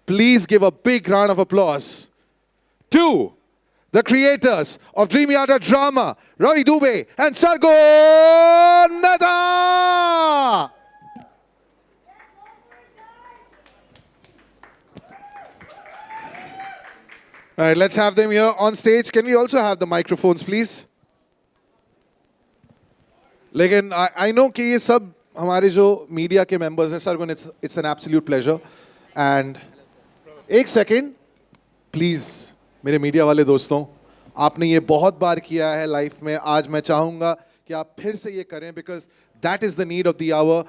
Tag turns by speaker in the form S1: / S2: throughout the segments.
S1: Please give a big round of applause to the creators of Dream Yatra Drama, Ravi Dubey and Sargon Mehta. All right, let's have them here on stage. Can we also have the microphones, please? लेकिन I know कि ये सब हमारे जो media के members हैं, Sargun, it's an absolute pleasure. And एक second please मेरे मीडिया वाले दोस्तों, आपने ये बहुत बार किया है लाइफ में, आज मैं चाहूँगा कि आप फिर से ये करें because that is the need of the hour.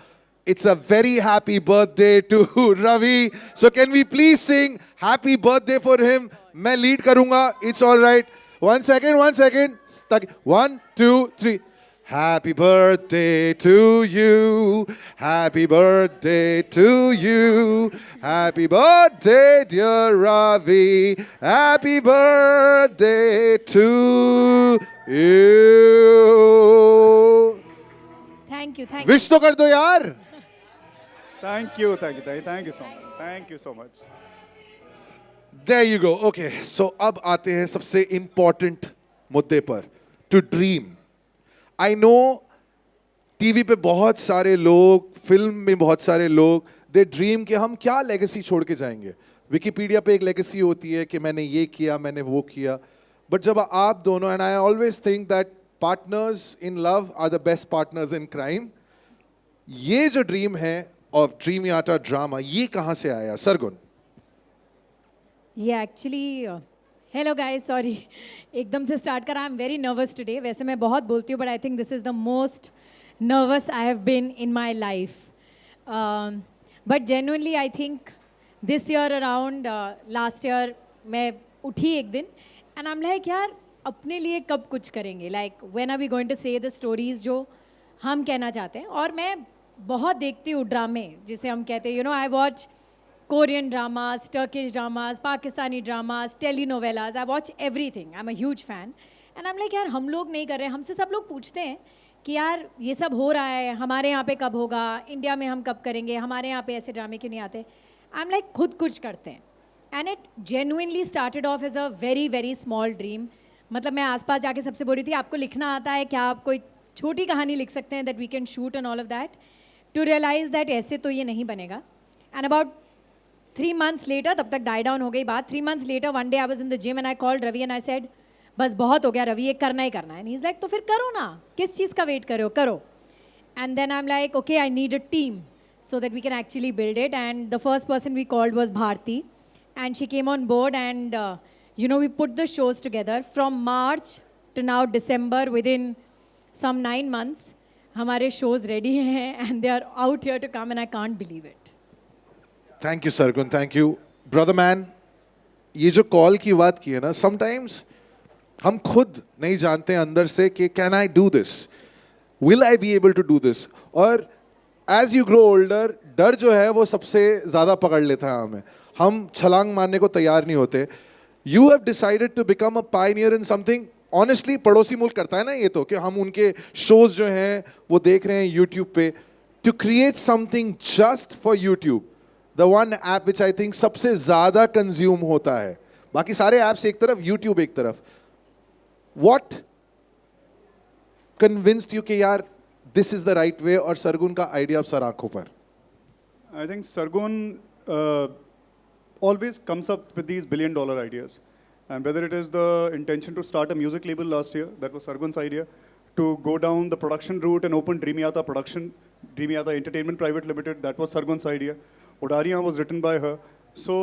S1: It's a very happy birthday to Ravi. So can we please sing happy birthday for him? मैं lead करूँगा. It's all right. One second. 1, 2, 3. Happy birthday to you. Happy birthday to you. Happy birthday, dear Ravi. Happy birthday to you.
S2: Thank you.
S1: Wish तो कर दो यार.
S3: Thank you so much. Thank you so much.
S1: There you go. Okay, so अब आते हैं सबसे important मुद्दे पर. To dream. I know TV पे बहुत सारे लोग, फिल्म में बहुत सारे लोग, दे ड्रीम कि हम क्या लेगेसी छोड़ के जाएंगे. विकिपीडिया पे एक लेगेसी होती है कि मैंने ये किया, मैंने वो किया. बट जब आप दोनों, and I always think that partners in love are the best partners in crime. ये जो ड्रीम है ऑफ ड्रीम यात्रा ड्रामा, ये कहाँ से आया सरगुन?
S2: ये एक्चुअली हेलो गाइस, सॉरी एकदम से स्टार्ट करा. I am very nervous today. वैसे मैं बहुत बोलती हूँ but I think this is the most nervous I have been in my life. But genuinely I think this year around last year मैं उठी एक दिन एंड आई एम लाइक यार अपने लिए कब कुछ करेंगे. Like when are we going to say the stories जो हम कहना चाहते हैं. और मैं बहुत देखती हूँ ड्रामे जिसे हम कहते हैं, you know, I watch Korean dramas, Turkish dramas, Pakistani dramas, telenovelas. I watch everything. I'm a huge fan. And I'm like यार हम लोग नहीं कर रहे. हमसे सब लोग पूछते हैं कि यार ये सब हो रहा है, हमारे यहाँ पे कब होगा, इंडिया में हम कब करेंगे, हमारे यहाँ पे ऐसे ड्रामे क्यों नहीं आते. I'm like खुद कुछ करते हैं. And it genuinely started off as a very very small dream. मतलब मैं आसपास जाके सबसे बोल रही थी आपको लिखना आता है क्या, आप कोई छोटी कहानी लिख सकते हैं that we can shoot and all of that. To realize that ऐसे तो ये नहीं बनेगा. And about 3 months later, तब तक डाई डाउन हो गई बात. 3 months later, one day I was in the gym and I called Ravi and I said, बस बहुत हो गया रवि, ये करना ही करना है. And he's like, तो फिर करो ना, किस चीज़ का वेट करो, करो. And then I'm like, okay, I need a team so that we can actually build it. And the first person we called was Bharti. And she came on board and, you know, we put the shows together. From March to now December, within some 9 months, हमारे shows ready हैं and they are out here to come and I can't believe it.
S1: Thank you Sargun, thank you brother man. ये जो call की बात की है ना, sometimes हम खुद नहीं जानते हैं अंदर से कि can I do this, will I be able to do this. और एज यू ग्रो ओल्डर, डर जो है वो सबसे ज़्यादा पकड़ लेता है हमें. हम छलांग मारने को तैयार नहीं होते. You have decided to become a pioneer in something. Honestly पड़ोसी मुल्क करता है ना ये तो, कि हम उनके शोज जो हैं वो देख रहे हैं यूट्यूब पे. To create something just for YouTube, The one app which I think सबसे ज़्यादा कंज्यूम होता है, बाकी सारे ऐप्स एक तरफ, YouTube एक तरफ. What convinced you कि यार this is the right way, और सरगुन का आइडिया अब सर आंखों पर?
S3: I think Sargon always comes up with these billion-dollar ideas. And whether it is the intention to start a music label last year, that was Sargon's idea, to go down the production route and open Dream Yatra Production, Dream Yatra Entertainment Private Limited, that was Sargon's idea. Udariya was written by her. So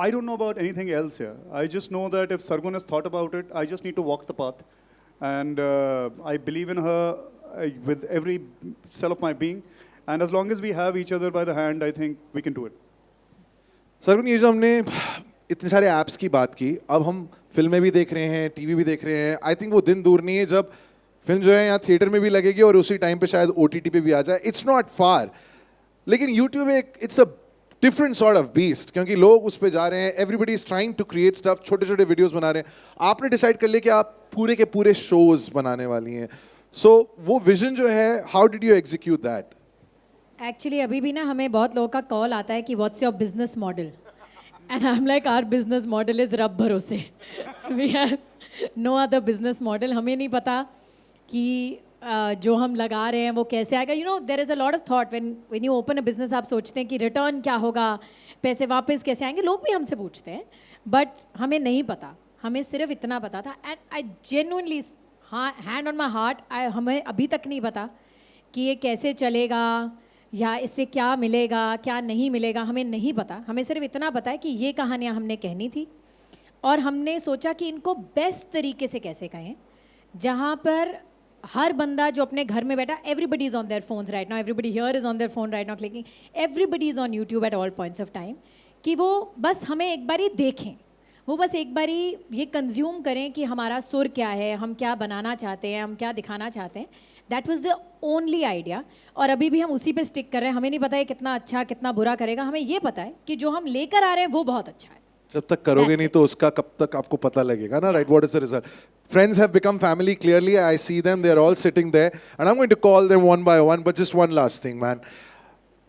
S3: I don't know about anything else here. I just know that if Sargun has thought about it, I just need to walk the path. And I believe in her with every cell of my being. And as long as we have each other by the hand, I think we can do it.
S1: Sargun, ये जो हमने इतने सारे apps की बात की, अब हम फिल्में भी देख रहे हैं, टीवी भी देख रहे हैं. आई थिंक वो दिन दूर नहीं है जब फिल्म जो है यहाँ थिएटर में भी लगेगी और उसी टाइम पे शायद OTT पे भी आ जाए. It's not far. लेकिन यूट्यूब एक, it's a different sort of beast, क्योंकि लोग उस पर जा रहे हैं. Everybody is trying to create stuff, छोटे छोटे वीडियोस बना रहे हैं. आपने डिसाइड कर लिया कि आप पूरे के पूरे शोज बनाने वाली हैं. सो वो विजन जो है, how did you execute that?
S2: Actually अभी भी ना हमें बहुत लोगों का कॉल आता है कि what's your business model. And I'm like, our business model is रब भरोसे. We have no other business model. हमें नहीं पता कि जो हम लगा रहे हैं वो कैसे आएगा. You know, there is a lot of thought when you open a business. आप सोचते हैं कि रिटर्न क्या होगा, पैसे वापस कैसे आएंगे. लोग भी हमसे पूछते हैं, बट हमें नहीं पता. हमें सिर्फ इतना पता था. And I genuinely, hand on my heart, हमें अभी तक नहीं पता कि ये कैसे चलेगा या इससे क्या मिलेगा क्या नहीं मिलेगा. हमें नहीं पता. हमें सिर्फ इतना पता है कि ये कहानियाँ हमने कहनी थी और हमने सोचा कि इनको बेस्ट तरीके से कैसे कहें, जहाँ पर हर बंदा जो अपने घर में बैठा, everybody is on their phones right now, everybody here is on their phone right now clicking, everybody is on YouTube at all points of time, कि वो बस हमें एक बारी देखें, वो बस एक बारी ये कंज्यूम करें कि हमारा सुर क्या है, हम क्या बनाना चाहते हैं, हम क्या दिखाना चाहते हैं. That was the only idea. और अभी भी हम उसी पे स्टिक कर रहे हैं. हमें नहीं पता है कितना अच्छा कितना बुरा करेगा. हमें ये पता है कि जो हम लेकर आ रहे हैं वो बहुत अच्छा है.
S1: जब तक करोगे
S2: That's
S1: नहीं तो उसका कब तक आपको पता लगेगा ना, right? What is the result? Friends have become family, clearly. I see them, they're all sitting there. And I'm going to call them one by one. But just one last thing, man.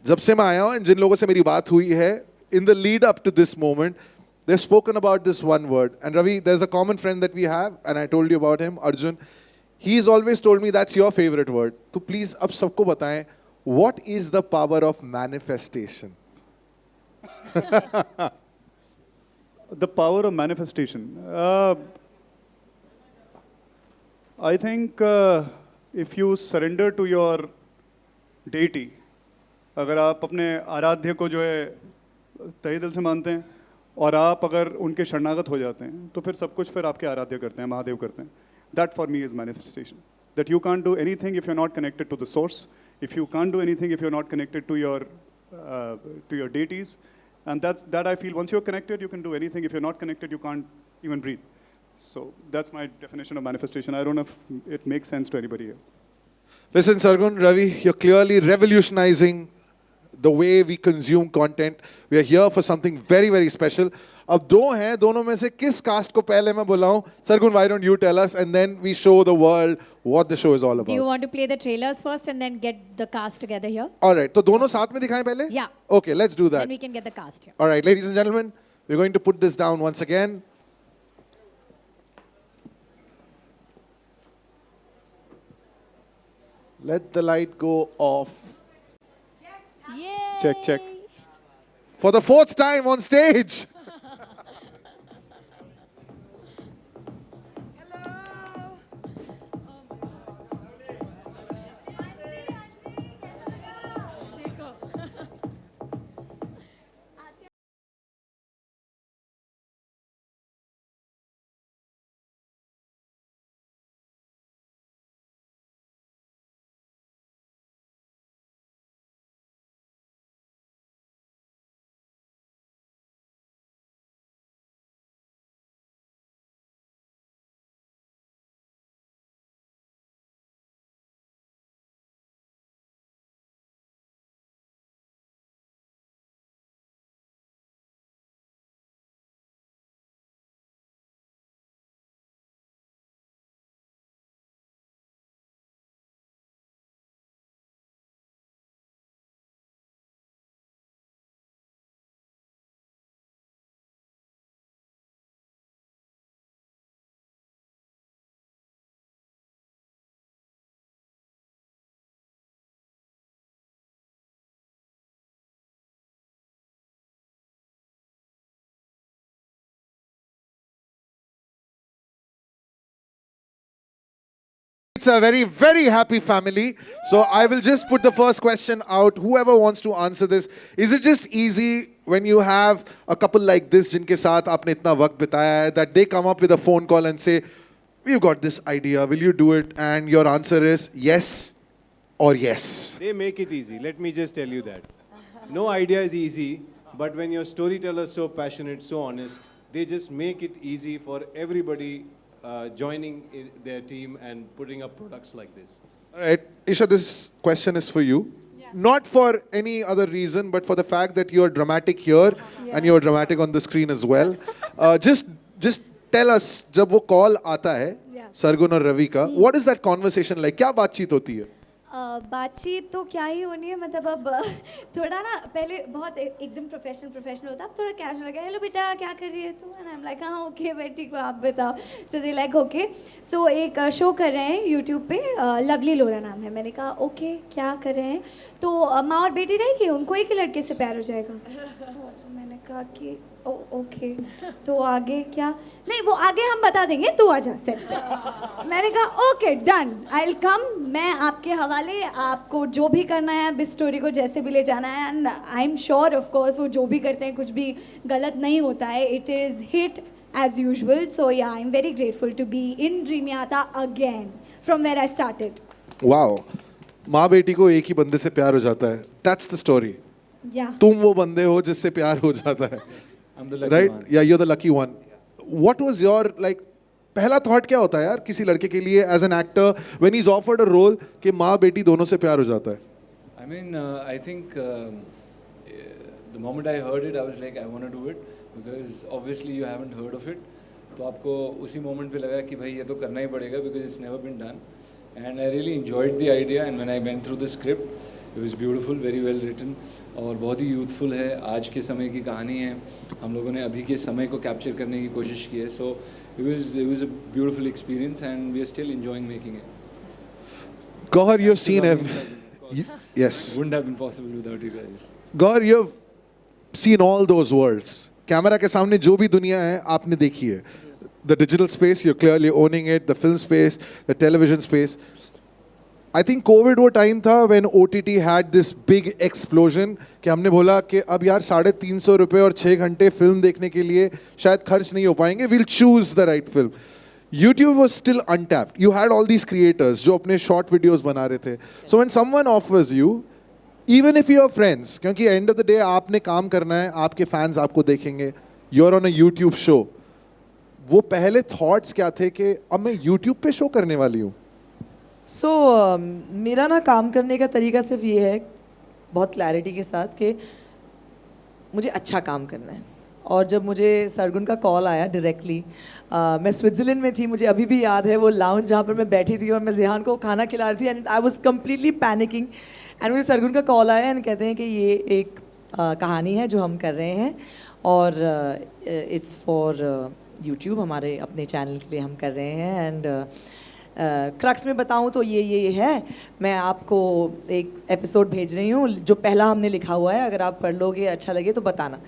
S1: जब से मैं आया हूँ, जिन लोगों से मेरी बात हुई है, in the lead up to this moment, they've spoken about this one word. And Ravi, there's a common friend that we have, and I told you about him, Arjun. He's always told me that's your favorite word. So please, अब सबको बताएं, what is the power of manifestation?
S3: The power of manifestation. I think if you surrender to your deity, अगर आप अपने आराध्य को जो है तहे दिल से मानते हैं और आप अगर उनके शरणागत हो जाते हैं तो फिर सब कुछ फिर आपके आराध्य करते हैं, महादेव करते हैं. That for me is manifestation. That you can't do anything if you're not connected to the source. If you can't do anything if you're not connected to your deities. And that I feel once you're connected, you can do anything. If you're not connected, you can't even breathe. So that's my definition of manifestation. I don't know if it makes sense to anybody here.
S1: Listen, Sargun, Ravi, you're clearly revolutionizing the way we consume content. We are here for something very, very special. अब दो हैं, दोनों में से किस cast को पहले मैं बुलाऊं? Sargun, why don't you tell us, and then we show the world what the show is all about.
S2: Do you want to play the trailers first and then get the cast together here?
S1: All right, तो दोनों साथ में दिखाएं पहले?
S2: Yeah.
S1: Okay, let's do that.
S2: Then we can get the cast here.
S1: All right, ladies and gentlemen, we're going to put this down once again. Let the light go off.
S2: Yay!
S3: Check.
S1: For the fourth time on stage. It's a very, very happy family. So I will just put the first question out. Whoever wants to answer this, is it just easy when you have a couple like this, जिनके साथ आपने इतना वक्त बिताया है, that they come up with a phone call and say, "We've got this idea. Will you do it?" And your answer is yes or yes.
S4: They make it easy. Let me just tell you that. No idea is easy, but when your storyteller is so passionate, so honest, they just make it easy for everybody joining their team and putting up products like this.
S1: All right, Isha, this question is for you. Not for any other reason, but for the fact that you're dramatic here and you're dramatic on the screen as well. Just tell us, जब वो call आता है, Sargun और Ravi का, what is that conversation like? क्या बातचीत होती है?
S5: बातचीत तो क्या ही होनी है, मतलब अब थोड़ा ना पहले बहुत एकदम प्रोफेशनल होता, अब थोड़ा कैजुअल हो गया. हेलो बेटा क्या कर रही है तू? एंड आई एम लाइक हाँ ओके मैं ठीक हूँ, आप बताओ. सो दे लाइक ओके. सो एक शो कर रहे हैं यूट्यूब पे, लवली लोरा नाम है. मैंने कहा ओके क्या कर रहे हैं? तो माँ और बेटी रहेगी, उनको एक ही लड़के से प्यार हो जाएगा. तो मैंने कहा कि ओके तो आगे क्या? नहीं वो आगे हम बता देंगे, तू आ जा सेट पे. मैंने कहा okay done, I will come, मैं आपके हवाले, आपको जो भी करना है अब इस स्टोरी को जैसे भी ले जाना है. And I am sure of course वो जो भी करते हैं कुछ भी गलत नहीं होता है. It is hit as usual. So या I am very grateful to be in Dreamiyata again from where I started.
S1: Wow, माँ बेटी को एक ही बंदे से प्यार हो जाता है. That's the story.
S5: या
S1: तुम वो बंदे हो जिससे प्यार हो जाता है.
S6: I'm the lucky
S1: right
S6: one.
S1: या you're the lucky one. What was your like पहला थॉट क्या होता है यार किसी लड़के के लिए as an actor when he is offered a role कि माँ बेटी दोनों से प्यार हो जाता है?
S6: I mean, I think the moment I heard it, I was like, I want to do it because obviously you haven't heard of it. तो आपको उसी moment पे लगा कि भाई ये तो करना ही पड़ेगा because it's never been done. And I really enjoyed the idea and when I went through the script, it was beautiful, very well written और बहुत ही youthful है. आज के समय की कहानी है. हम लोगों ने अभी के समय को कैप्चर करने की कोशिश की है. So it was a beautiful experience and we are still enjoying making it.
S1: Gaur, you've seen
S6: Of
S1: every
S6: course.
S1: yes.
S6: Wouldn't have been possible without you guys.
S1: Gaur, you've seen all those worlds. Camera के सामने जो भी दुनिया है आपने देखी है. The digital space, you're clearly owning it. The film space, the television space. I think COVID वो टाइम था when OTT had this big explosion कि हमने बोला कि अब यार 350 रुपये और 6 घंटे फिल्म देखने के लिए शायद खर्च नहीं हो पाएंगे. We'll choose the right film. YouTube was still untapped. You had all these creators जो अपने short videos बना रहे थे. So when someone offers you, even if you're friends, क्योंकि end of the day आपने काम करना है, आपके fans आपको देखेंगे, you're on a YouTube show. वो पहले thoughts क्या थे कि अब मैं YouTube पे शो करने वाली हूँ?
S7: सो मेरा ना काम करने का तरीका सिर्फ ये है बहुत क्लैरिटी के साथ कि मुझे अच्छा काम करना है. और जब मुझे सरगुन का कॉल आया डायरेक्टली, मैं स्विट्ज़रलैंड में थी, मुझे अभी भी याद है वो लाउंज जहाँ पर मैं बैठी थी और मैं जिहान को खाना खिला रही थी and I was completely panicking. And मुझे सरगुन का कॉल आया एंड कहते हैं कि ये एक कहानी है जो हम कर रहे हैं और इट्स फॉर यूट्यूब, हमारे अपने चैनल के लिए हम कर रहे हैं. एंड क्रक्स में बताऊं तो ये है, मैं आपको एक एपिसोड भेज रही हूँ जो पहला हमने लिखा हुआ है, अगर आप पढ़ लोगे अच्छा लगे तो बताना.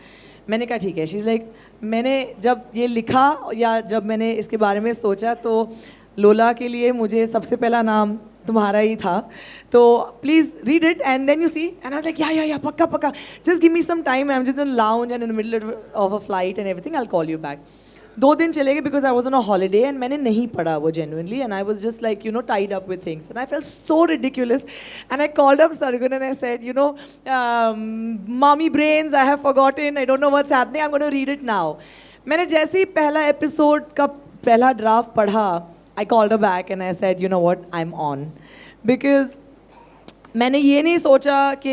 S7: मैंने कहा ठीक है. शी इज़ लाइक, मैंने जब ये लिखा या जब मैंने इसके बारे में सोचा तो लोला के लिए मुझे सबसे पहला नाम तुम्हारा ही था. तो please read it and then you see. And I was like yeah पक्का just give me some time, I am just in lounge and in the middle of a flight and everything, I will call you back. 2 दिन चले गए because I was on a holiday and मैंने नहीं पढ़ा वो genuinely and I was just like you know tied up with things and I felt so ridiculous and I called up Sargun and I said you know mommy brains, I have forgotten, I don't know what's happening, I am going to read it now. मैंने जैसे ही पहला episode का पहला draft पढ़ा, I called a back and I said you know what, I am on. Because मैंने ये नहीं सोचा कि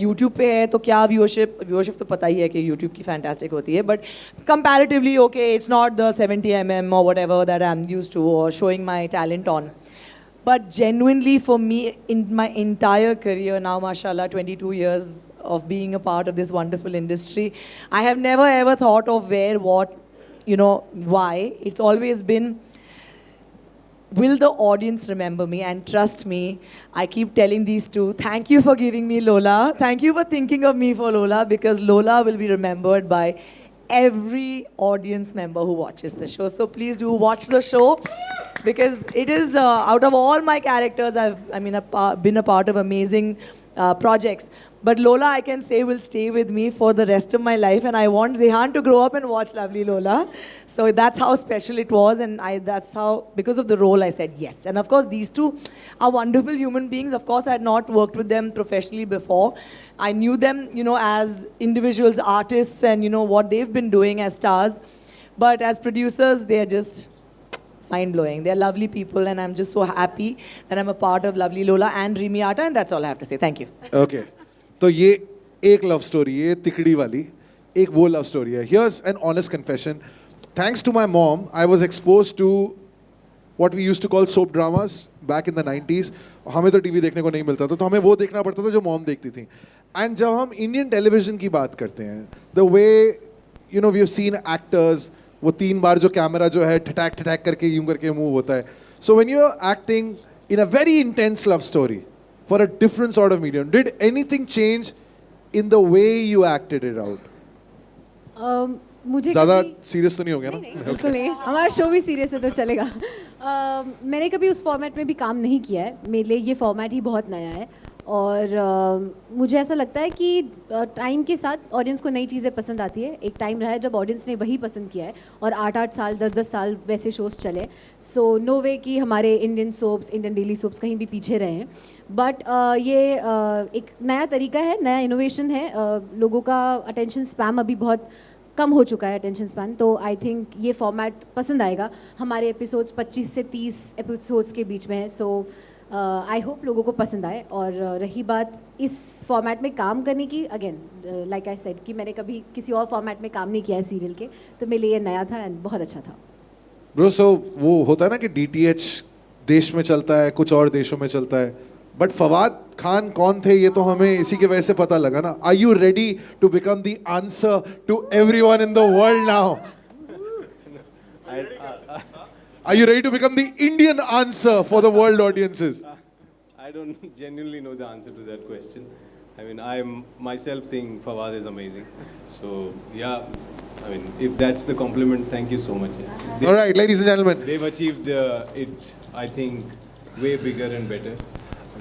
S7: यूट्यूब पे है तो क्या व्यूअरशिप तो पता ही है कि यूट्यूब की फैंटास्टिक होती है, but comparatively okay it's not the 70 mm or whatever that I'm used to or showing my talent on. But genuinely for me in my entire career now, mashallah, 22 years of being a part of this wonderful industry, I have never ever thought of where, what, you know, why. It's always been, will the audience remember me? And trust me, I keep telling these two, thank you for giving me Lola. Thank you for thinking of me for Lola, because Lola will be remembered by every audience member who watches the show. So please do watch the show because it is out of all my characters, I've been a part of amazing projects. But Lola, I can say, will stay with me for the rest of my life, and I want Zihan to grow up and watch Lovely Lola. So that's how special it was, and that's how, because of the role, I said yes. And of course, these two are wonderful human beings. Of course, I had not worked with them professionally before. I knew them, you know, as individuals, artists, and you know what they've been doing as stars. But as producers, they are just mind-blowing. They're lovely people, and I'm just so happy that I'm a part of Lovely Lola and Dreamiata, and that's all I have to say. Thank you.
S1: Okay. तो ये एक love story है, तिकड़ी वाली, एक वो love story है. Here's an honest confession. Thanks to my mom, I was exposed to what we used to call soap dramas back in the 90s. हमें तो टीवी देखने को नहीं मिलता था, तो हमें वो देखना पड़ता था जो मॉम देखती थी. एंड जब हम इंडियन टेलीविजन की बात करते हैं, the way you know we have seen actors, वो 3 बार जो कैमरा जो है ठटैक ठटैक करके यूं करके मूव होता है. So when you are acting in a very intense love story for a different sort of medium, did anything change in the way you acted it out?
S2: मुझे
S1: ज़्यादा
S2: कभी-
S1: सीरियस तो नहीं हो गया ना?
S2: नहीं, बिल्कुल नहीं, हमारा शो भी सीरियस है तो चलेगा. मैंने कभी उस फॉर्मेट में भी काम नहीं किया है. मेरे लिए ये फॉर्मेट ही बहुत नया है और मुझे ऐसा लगता है कि टाइम के साथ ऑडियंस को नई चीज़ें पसंद आती है. एक टाइम रहा है जब ऑडियंस ने वही पसंद किया है और 8-8 साल 10-10 साल वैसे शोज़ चले. सो नो वे कि हमारे Indian soaps, Indian daily soaps कहीं भी पीछे रहे हैं. बट ये एक नया तरीका है, नया इनोवेशन है. लोगों का अटेंशन स्पैम अभी बहुत कम हो चुका है, अटेंशन स्पैन. तो आई थिंक ये फॉर्मेट पसंद आएगा. हमारे एपिसोड्स 25 से 30 एपिसोड्स के बीच में है. सो आई होप लोगों को पसंद आए. और रही बात इस फॉर्मेट में काम करने की, अगेन लाइक आई सेड कि मैंने कभी किसी और फॉर्मेट में काम नहीं किया है सीरियल के, तो मेरे लिए ये नया था एंड बहुत अच्छा था.
S1: ब्रो, सो वो होता है ना कि DTH देश में चलता है, कुछ और देशों में चलता है, बट फवाद खान कौन थे ये तो हमें इसी के वजह से पता लगा ना. Are you ready to become the answer to everyone in the world now? Are you ready to become the Indian answer for the world audiences?
S4: I don't genuinely know the answer to that question. I mean, I myself think Fawad is amazing. So yeah, I mean, if that's the compliment, thank you so much.
S1: All right, ladies and gentlemen.
S4: They've achieved it, I think, way bigger and better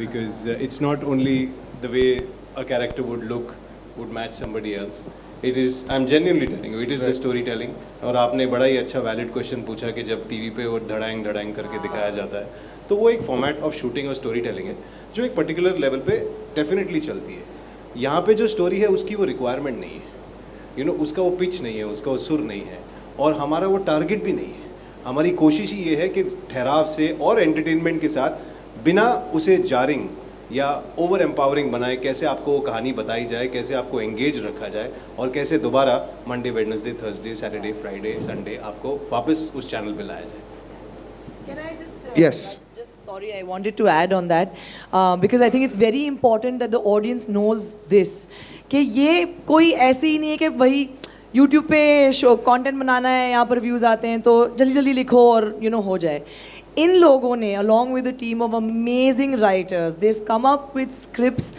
S4: because it's not only the way a character would look, would match somebody else. It is, I'm genuinely telling you, it is the storytelling. और आपने बड़ा ही अच्छा valid question पूछा कि जब TV पे वो धड़ाएं धड़ाएं करके दिखाया जाता है, तो वो एक फॉर्मेट ऑफ शूटिंग और स्टोरी टेलिंग है जो एक पर्टिकुलर लेवल पे डेफिनेटली चलती है. यहाँ पे जो स्टोरी है उसकी वो रिक्वायरमेंट नहीं है, यू नो, उसका वो पिच नहीं है, उसका वो सुर नहीं है और हमारा वो टारगेट भी नहीं है. हमारी कोशिश ही ये है कि ठहराव से और एंटरटेनमेंट के साथ बिना उसे जारिंग या ओवर एम्पावरिंग बनाए कैसे आपको वो कहानी बताई जाए, कैसे आपको एंगेज रखा जाए और कैसे दोबारा Monday, Wednesday, Thursday, Saturday, Friday, Sunday आपको वापस उस चैनल पे लाया जाए.
S7: Can I just
S1: Yes.
S7: sorry, I wanted to add on that because I think it's very important that the audience knows this कि ये कोई ऐसे ही नहीं है कि भाई YouTube पे शो कंटेंट बनाना है, यहाँ पर व्यूज़ आते हैं तो जल्दी जल्दी लिखो और यू नो हो जाए. इन लोगों ने along with a team of amazing writers, they've come up with scripts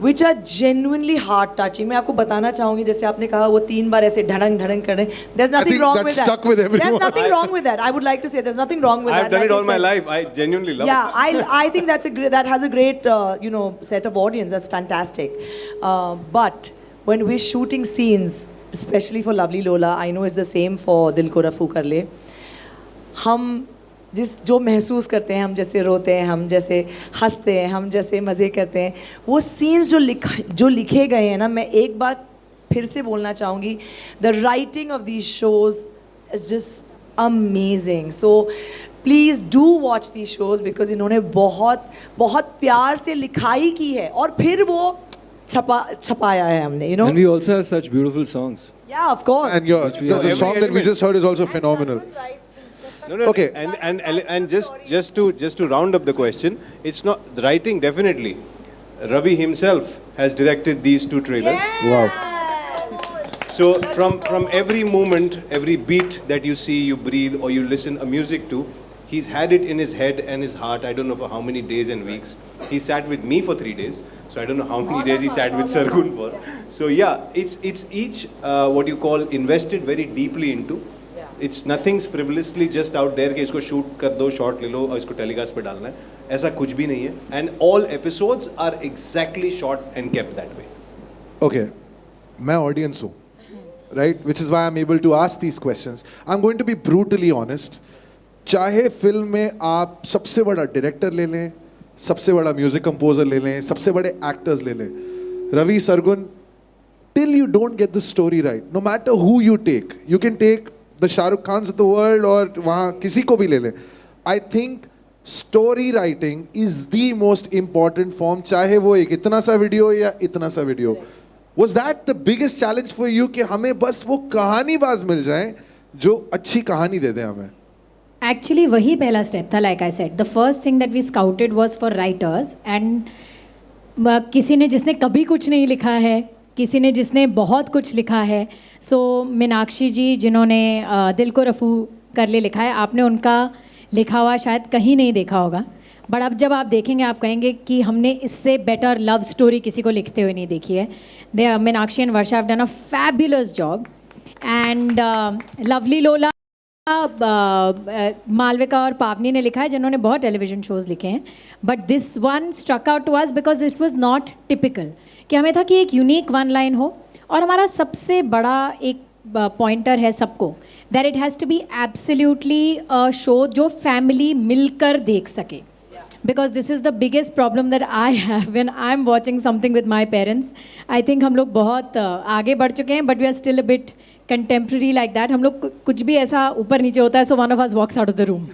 S7: which are genuinely heart touching. मैं आपको बताना चाहूँगी, जैसे आपने कहा वो 3 बार ऐसे धड़ंग धड़ंग कर रहे हैं. There's nothing
S1: think
S7: wrong
S1: that
S7: with that.
S1: stuck with everyone.
S7: There's nothing wrong with that. I would like to say there's nothing wrong with
S4: I've
S7: that.
S4: done
S7: Like
S4: it
S7: I
S4: all my
S7: said.
S4: life. I genuinely love
S7: Yeah,
S4: it.
S7: I think that has a great you know set of audience. That's fantastic. But when we're shooting scenes, especially for Lovely Lola, I know it's the same for Dil Ko Rafoo Kar Le. हम जो महसूस करते हैं, हम जैसे रोते हैं, हम जैसे हंसते हैं, हम जैसे मज़े करते हैं, वो सीन्स जो लिखे गए हैं ना, मैं एक बार फिर से बोलना चाहूँगी, the writing of these shows is just amazing. So please do watch the shows because इन्होंने बहुत बहुत प्यार से लिखाई की है और फिर वो छपाया है हमने, you know.
S6: And we also have such beautiful songs.
S7: Yeah, of course.
S1: And the
S4: Every
S1: song that we
S4: element.
S1: just heard is also phenomenal.
S4: No,
S1: Okay.
S4: And just to round up the question, it's not the writing definitely. Ravi himself has directed these 2 trailers.
S1: Wow.
S4: So from every moment, every beat that you see, you breathe, or you listen a music to, he's had it in his head and his heart. I don't know for how many days and weeks. He sat with me for 3 days. So I don't know how many days he sat with Sargun for. So yeah, it's each what you call invested very deeply into. It's nothing's frivolously just out there कि इसको shoot कर दो, shot ले लो और इसको telecast पे डालना है. ऐसा कुछ भी नहीं है. And all episodes are exactly shot and kept that way.
S1: Okay, मैं audience हूँ, right? Which is why I'm able to ask these questions. I'm going to be brutally honest. चाहे फिल्म में आप सबसे बड़ा डायरेक्टर ले लें, सबसे बड़ा म्यूजिक कंपोजर ले लें, सबसे बड़े एक्टर्स ले लें, Ravi, Sargun, till you don't get the story right, no matter who you take, you can take the Shahrukh Khans of the world और वहाँ किसी को भी ले लें. I think story writing is the most important form, चाहे वो एक इतना सा वीडियो या इतना सा video. Was that the biggest challenge for you कि हमें बस वो कहानीबाज मिल जाएं जो अच्छी कहानी दे दें हमें?
S2: एक्चुअली वही पहला स्टेप था. Like I said, the first thing that we scouted was for writers, and किसी ने जिसने कभी कुछ नहीं लिखा है, किसी ने जिसने बहुत कुछ लिखा है. सो मीनाक्षी जी जिन्होंने दिल को रफू कर ले लिखा है, आपने उनका लिखा हुआ शायद कहीं नहीं देखा होगा, बट अब जब आप देखेंगे आप कहेंगे कि हमने इससे बेटर लव स्टोरी किसी को लिखते हुए नहीं देखी है. They Meenakshi and Varsha have done a fabulous job. And lovely Lola Malvika और पावनी ने लिखा है, जिन्होंने बहुत टेलीविजन शोज़ लिखे हैं. But this one struck out to us because it was not typical. कि हमें था कि एक यूनिक वन लाइन हो, और हमारा सबसे बड़ा एक पॉइंटर है सबको, that it has to be absolutely a show जो फैमिली मिलकर देख सके. Because this is the biggest problem that I have when I'm watching something with my parents. I think हम लोग बहुत आगे बढ़ चुके हैं, but we are still a bit contemporary like that. हम लोग कुछ भी ऐसा ऊपर नीचे होता है, so one of us walks out of the room.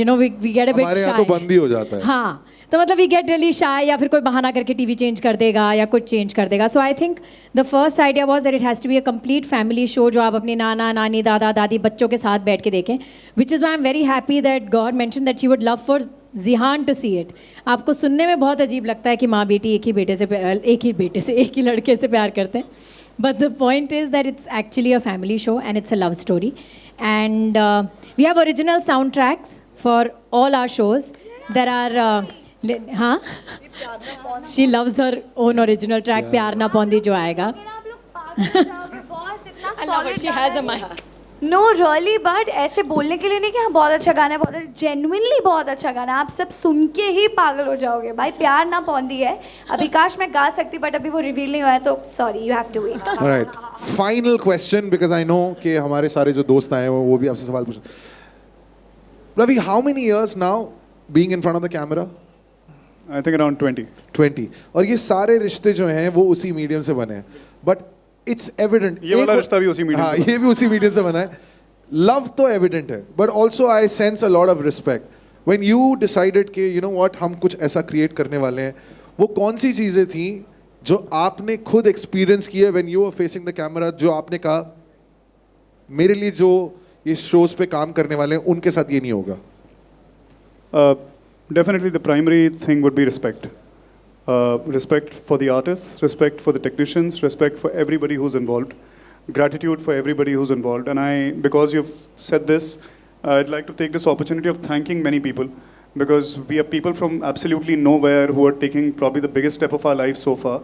S2: You know, we get a bit
S1: हमारे
S2: shy.
S1: यहाँ तो बंद ही हो जाता है.
S2: हाँ, तो मतलब we get really shy, या फिर कोई बहाना करके टीवी चेंज कर देगा या कुछ चेंज कर देगा. So I think the first idea was that it has to be a complete family show जो आप अपने नाना नानी दादा दादी बच्चों के साथ बैठ के देखें. Which is why I'm very happy that God mentioned that she would love for Jihan to see it. आपको सुनने में बहुत अजीब लगता है कि माँ बेटी एक ही लड़के से प्यार करते हैं, but the point is that it's actually a family show and it's a love story. And we have original sound tracks for all our shows. There are हाँ, she loves her own original track प्यार ना पौंदी जो आएगा.
S5: आप लोग पागल हो जाओगे, बॉस इतना solid.
S2: She has a mic.
S5: No really, but ऐसे बोलने के लिए नहीं कि हाँ बहुत अच्छा गाना है, बहुत जेन्युइनली बहुत अच्छा गाना है. आप सब सुन के ही पागल हो जाओगे भाई. प्यार ना पौंदी है. अभी काश मैं गा सकती, बट अभी वो रिवील नहीं हुआ है, तो sorry, you have to wait.
S1: Alright. Final question, because I know कि हमारे सारे जो दोस्त आए हैं वो भी आपसे सवाल पूछ. Ravi, how many years now being in front of the camera?
S3: I think around 20.
S1: 20. और ये सारे रिश्ते जो हैं वो उसी मीडियम से बने हैं, बट इट्स एविडेंट.
S3: ये वाला रिश्ता भी उसी medium
S1: हाँ,
S3: से
S1: ये भी उसी मीडियम से बना है. लव तो एविडेंट है, but also I sense a lot of respect when you decided कि यू नो व्हाट, हम कुछ ऐसा क्रिएट करने वाले हैं. वो कौन सी चीज़ें थी जो आपने खुद एक्सपीरियंस की है when you are facing the camera, जो आपने कहा मेरे लिए जो ये शोज पे काम करने वाले हैं उनके साथ ये नहीं होगा?
S3: Definitely the primary thing would be respect. Respect for the artists, respect for the technicians, respect for everybody who's involved, gratitude for everybody who's involved. And because you've said this, I'd like to take this opportunity of thanking many people, because we are people from absolutely nowhere who are taking probably the biggest step of our life so far,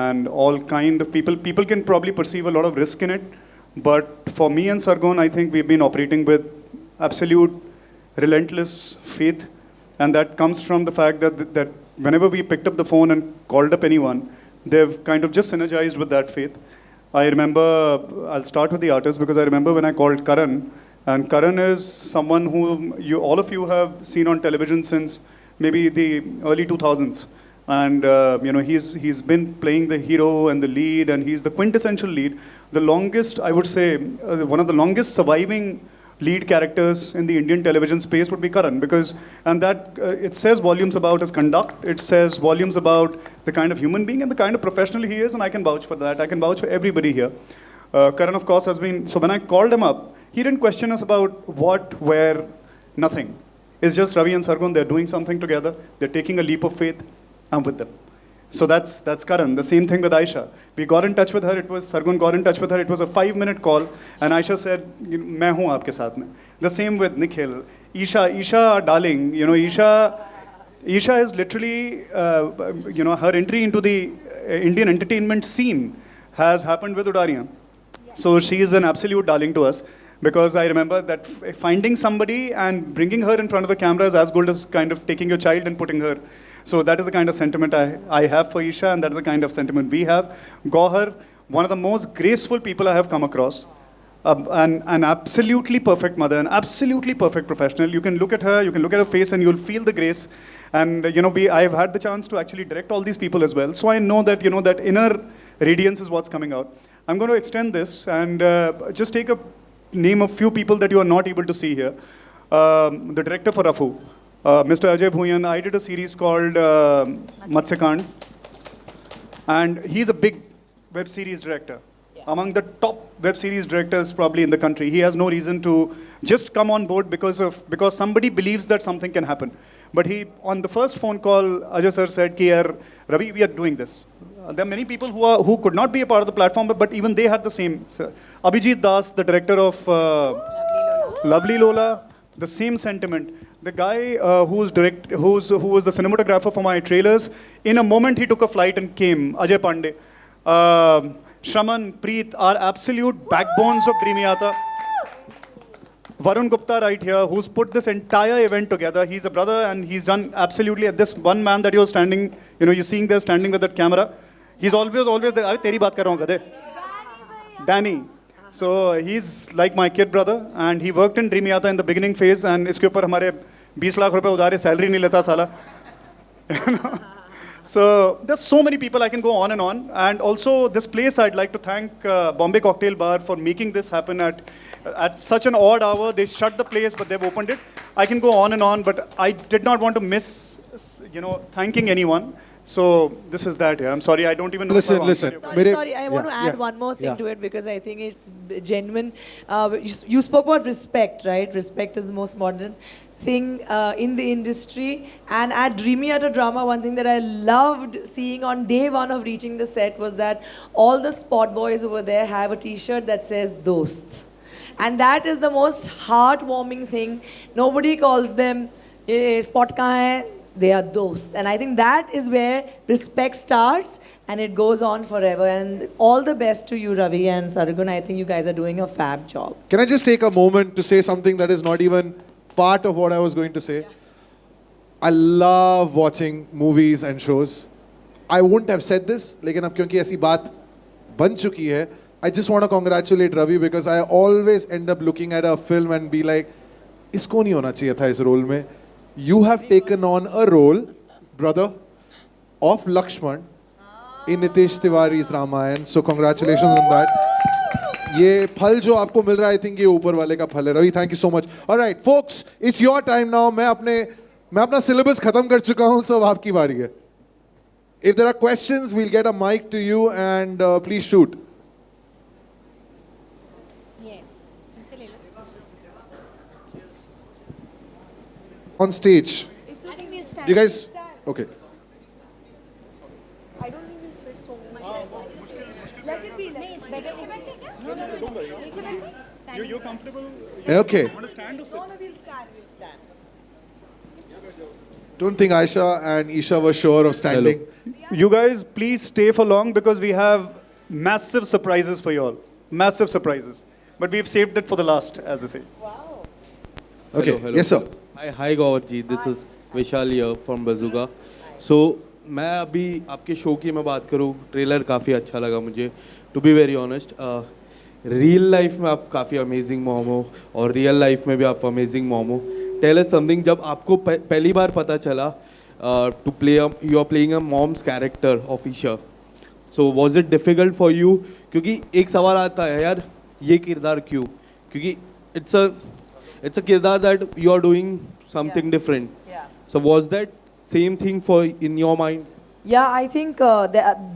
S3: and all kind of people. People can probably perceive a lot of risk in it, but for me and Sargon, I think we've been operating with absolute relentless faith. And that comes from the fact that whenever we picked up the phone and called up anyone, they've kind of just synergized with that faith. I remember, I'll start with the artist, because I remember when I called Karan, and Karan is someone who all of you have seen on television since maybe the early 2000s. And you know, he's been playing the hero and the lead, and he's the quintessential lead. The longest, I would say, one of the longest surviving lead characters in the Indian television space would be Karan, and that it says volumes about his conduct, it says volumes about the kind of human being and the kind of professional he is, and I can vouch for that. I can vouch for everybody here. Karan, of course, has been, so when I called him up, he didn't question us about what, where, nothing. It's just Ravi and Sargon, they're doing something together, they're taking a leap of faith, I'm with them. So that's Karan. The same thing with Aisha. We got in touch with her. Sargon got in touch with her. It was a 5-minute call, and Aisha said, "मैं हूँ आपके साथ में." The same with Nikhil. Isha, our darling. You know, Isha is literally, you know, her entry into the Indian entertainment scene has happened with Udariyan. So she is an absolute darling to us. Because I remember that finding somebody and bringing her in front of the camera is as good as kind of taking your child and putting her. So that is the kind of sentiment I have for Isha, and that is the kind of sentiment we have. Gauhar, one of the most graceful people I have come across. An absolutely perfect mother, an absolutely perfect professional. You can look at her, you can look at her face, and you'll feel the grace. And you know, I've had the chance to actually direct all these people as well. So I know that, you know, that inner radiance is what's coming out. I'm going to extend this and just take a name a few people that you are not able to see here. The director for Rafu, Mr. Ajay Bhuyan. I did a series called Matsyakand, and he's a big web series director. among the top web series directors probably in the country. He has no reason to just come on board because somebody believes that something can happen. But he, on the first phone call, Ajay sir said, "Ki yaar, Ravi, we are doing this." There are many people who could not be a part of the platform, but even they had the same. So, Abhijit Das, the director of Lovely Lola, the same sentiment. The guy who was the cinematographer for my trailers, in a moment he took a flight and came. Ajay Pandey, Shraman, Preet are absolute backbones of Dreamyata. Varun Gupta right here, who's put this entire event together. He's a brother and he's done absolutely, this one man that you're standing, you're seeing there standing with that camera. He's always there. Abhi teri baat kar raha hu gade. Danny. So he's like my kid brother and he worked in Dreamyata in the beginning phase and iske upar hamare 20 lakh rupees udare salary nahi leta sala. So there's so many people, I can go on. And also this place, I'd like to thank Bombay Cocktail Bar for making this happen at such an odd hour. They shut the place, but they've opened it. I can go on, but I did not want to miss, thanking anyone. So this is that. Yeah. I'm sorry, I don't even know.
S1: Listen.
S7: Sorry, I want to add one more thing to it because I think it's genuine. You spoke about respect, right? Respect is the most modern thing in the industry. And at Dreamyata Drama, one thing that I loved seeing on day one of reaching the set was that all the spot boys over there have a t-shirt that says Dost. And that is the most heartwarming thing. Nobody calls them spot kahan hai? They are dost. And I think that is where respect starts and it goes on forever. And all the best to you, Ravi and Sargun. I think you guys are doing a fab job.
S1: Can I just take a moment to say something that is not even part of what I was going to say? I love watching movies and shows. I wouldn't have said this, लेकिन अब क्योंकि ऐसी बात बन चुकी है, I just want to congratulate Ravi because I always end up looking at a film and be like, इसको नहीं होना चाहिए था इस रोल में. You have taken on a role, brother, of Lakshman in Nitish Tiwari's Ramayan. So congratulations on that. ये फल जो आपको मिल रहा है, I think ये ऊपर वाले का फल है. Ravi, thank you so much. All right, folks, it's your time now. मैं अपना syllabus खत्म कर चुका हूँ, so अब आपकी बारी है. If there are questions, we'll get a mic to you and please shoot. On stage.
S5: I think we'll stand.
S1: You guys, okay.
S7: I don't think we'll fit so much.
S5: Let it be. No, it's better.
S3: You're comfortable?
S1: Okay.
S3: Want to stand or sit?
S7: No, we'll stand.
S1: Don't think Aisha and Isha were sure of standing.
S3: You guys, please stay for long because we have massive surprises for you all. Massive surprises. But we've saved it for the last, as they say.
S1: Okay.
S8: Hello.
S1: Yes, sir.
S8: Hi Gaurav, this is Vishal here from Bazooka. So मैं अभी आपके show की मैं बात करूँ, trailer काफ़ी अच्छा लगा मुझे. To be very honest, real life में आप काफ़ी अमेजिंग मॉम हो और रियल लाइफ में भी आप अमेजिंग मॉम हो. टेल अस समथिंग, जब आपको पहली बार पता चला to play you are playing a mom's character of Isha, so was it difficult for you? क्योंकि एक सवाल आता है यार, ये किरदार क्यों? क्योंकि it's a kirdar that you are doing something different.
S7: Yeah.
S8: So was that same thing for in your mind?
S7: Yeah, I think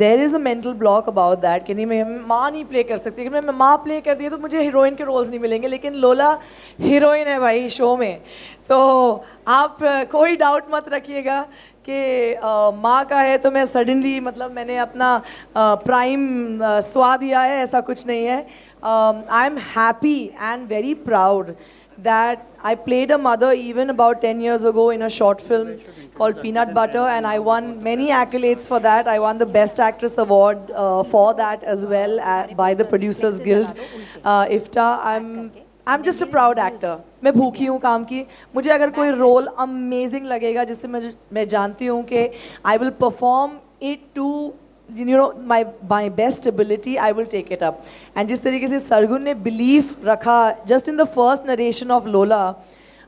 S7: there is a mental block about that कि नहीं मैं माँ नहीं प्ले कर सकती. अगर मैं माँ प्ले कर दी तो मुझे हीरोइन के रोल्स नहीं मिलेंगे, लेकिन लोला हीरोइन है भाई शो में. तो आप कोई डाउट मत रखिएगा कि माँ का है तो मैं सडनली मतलब मैंने अपना प्राइम स्वाद दिया है, ऐसा कुछ नहीं है. I am happy and very proud that I played a mother even about 10 years ago in a short film called Peanut Butter, and I won many accolades for that. I won the Best Actress Award for that as well by the Producers Guild, IFTA. I'm just a proud actor. मैं भूखी हूँ काम की. मुझे अगर कोई role amazing लगेगा जिससे मैं जानती हूँ कि I will perform it to my best ability, I will take it up. And जिस तरीके से सरगुन ने belief रखा just in the first narration of Lola,